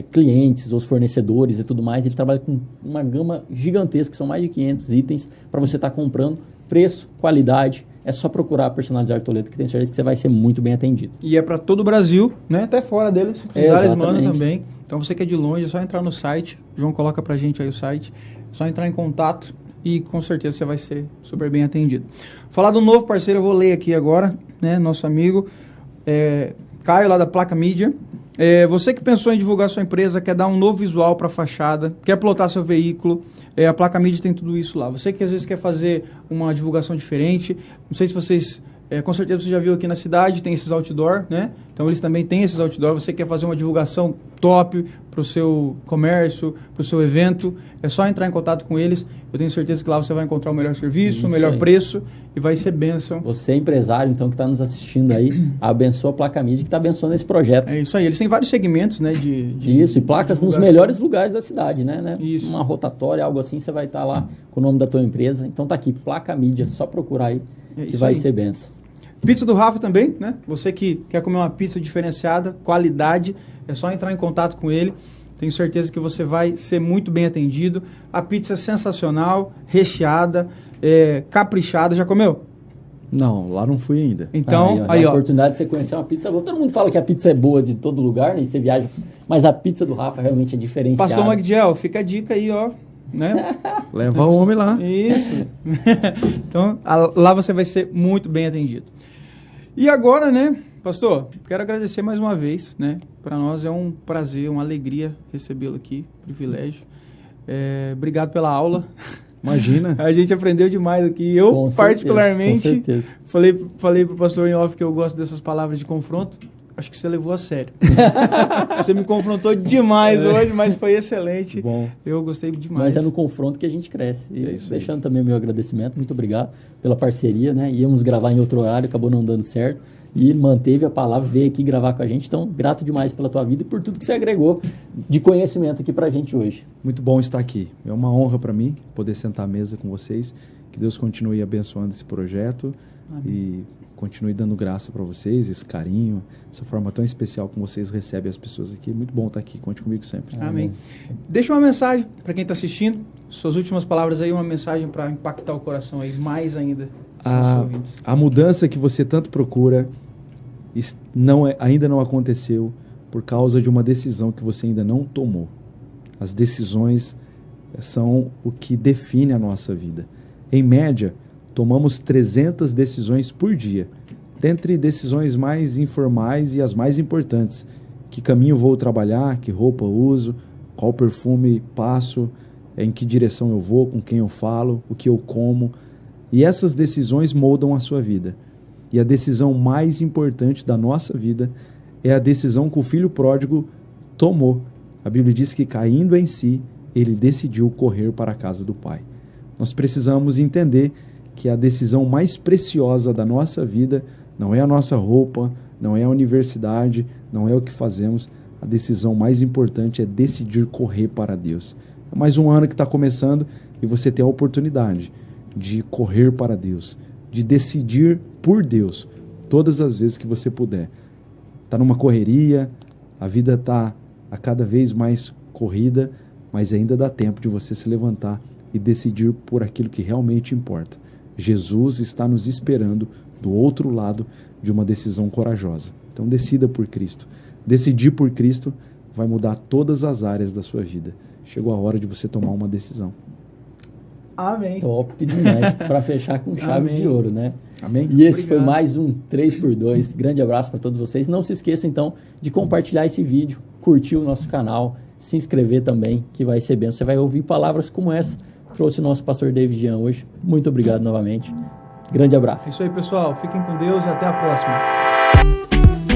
clientes, os fornecedores e tudo mais. Ele trabalha com uma gama gigantesca, que são mais de 500 itens para você estar comprando. Preço, qualidade, é só procurar a Personalizar Toledo, que tem certeza que você vai ser muito bem atendido. E é para todo o Brasil, né? Até fora deles, se precisar eles mandam também. Então você que é de longe, é só entrar no site. O João coloca pra gente aí o site. É só entrar em contato e com certeza você vai ser super bem atendido. Falar do novo parceiro, eu vou ler aqui agora, né? Nosso amigo Caio, lá da Placa Mídia. Você que pensou em divulgar sua empresa, quer dar um novo visual para a fachada, quer plotar seu veículo, a Placa Mídia tem tudo isso lá. Você que às vezes quer fazer uma divulgação diferente, não sei se vocês, com certeza você já viu aqui na cidade, tem esses outdoor, né? Então eles também têm esses outdoor. Você quer fazer uma divulgação top para o seu comércio, para o seu evento, é só entrar em contato com eles. Eu tenho certeza que lá você vai encontrar o melhor serviço, o melhor preço e vai ser bênção. Você é empresário, então, que está nos assistindo aí, abençoa a Placa Mídia que está abençoando esse projeto. É isso aí, eles têm vários segmentos, né? Isso, e placas nos melhores lugares da cidade, né? Isso. Uma rotatória, algo assim, você vai estar lá com o nome da tua empresa. Então tá aqui, Placa Mídia, só procurar aí que vai ser bênção. Pizza do Rafa também, né? Você que quer comer uma pizza diferenciada, qualidade, é só entrar em contato com ele. Tenho certeza que você vai ser muito bem atendido. A pizza é sensacional, recheada, caprichada. Já comeu? Não, lá não fui ainda. Então, aí, ó. A oportunidade de você conhecer uma pizza boa. Todo mundo fala que a pizza é boa de todo lugar, né? E você viaja. Mas a pizza do Rafa realmente é diferenciada. Pastor Magdiel, fica a dica aí, ó. Né? Leva o homem lá. Isso. Então, lá você vai ser muito bem atendido. E agora, né, pastor, quero agradecer mais uma vez, né? Para nós é um prazer, uma alegria recebê-lo aqui, privilégio. Obrigado pela aula. Imagina. A gente aprendeu demais aqui. Eu, com particularmente, certeza. Falei pro pastor em off que eu gosto dessas palavras de confronto. Acho que você levou a sério. Você me confrontou demais hoje, mas foi excelente. Bom. Eu gostei demais. Mas é no confronto que a gente cresce. E deixando aí. também o meu agradecimento, muito obrigado pela parceria, né? Íamos gravar em outro horário, acabou não dando certo. E manteve a palavra, veio aqui gravar com a gente. Então, grato demais pela tua vida e por tudo que você agregou de conhecimento aqui pra gente hoje. Muito bom estar aqui. É uma honra para mim poder sentar à mesa com vocês. Que Deus continue abençoando esse projeto. Amém. E continue dando graça para vocês, esse carinho, essa forma tão especial como vocês recebem as pessoas aqui. Muito bom estar aqui. Conte comigo sempre. Amém. Deixa uma mensagem para quem está assistindo. Suas últimas palavras aí, uma mensagem para impactar o coração aí mais ainda. A mudança que você tanto procura ainda não aconteceu por causa de uma decisão que você ainda não tomou. As decisões são o que define a nossa vida. Em média, tomamos 300 decisões por dia, dentre decisões mais informais e as mais importantes. Que caminho vou trabalhar, que roupa uso, qual perfume passo, em que direção eu vou, com quem eu falo, o que eu como. E essas decisões moldam a sua vida. E a decisão mais importante da nossa vida é a decisão que o filho pródigo tomou. A Bíblia diz que, caindo em si, ele decidiu correr para a casa do Pai. Nós precisamos entender que a decisão mais preciosa da nossa vida não é a nossa roupa, não é a universidade, não é o que fazemos. A decisão mais importante é decidir correr para Deus. É mais um ano que está começando e você tem a oportunidade de correr para Deus, de decidir por Deus, todas as vezes que você puder. Está numa correria, a vida está a cada vez mais corrida, mas ainda dá tempo de você se levantar e decidir por aquilo que realmente importa. Jesus está nos esperando do outro lado de uma decisão corajosa. Então decida por Cristo. Decidir por Cristo vai mudar todas as áreas da sua vida. Chegou a hora de você tomar uma decisão. Amém. Top demais, para fechar com chave Amém. de ouro, né? Amém? E esse Obrigado. foi mais um 3x2. Grande abraço para todos vocês. Não se esqueça, então, de compartilhar esse vídeo, curtir o nosso canal, se inscrever também, que vai ser bem. Você vai ouvir palavras como essa. Trouxe o nosso pastor David Jean hoje. Muito obrigado novamente. Grande abraço. É isso aí, pessoal. Fiquem com Deus e até a próxima.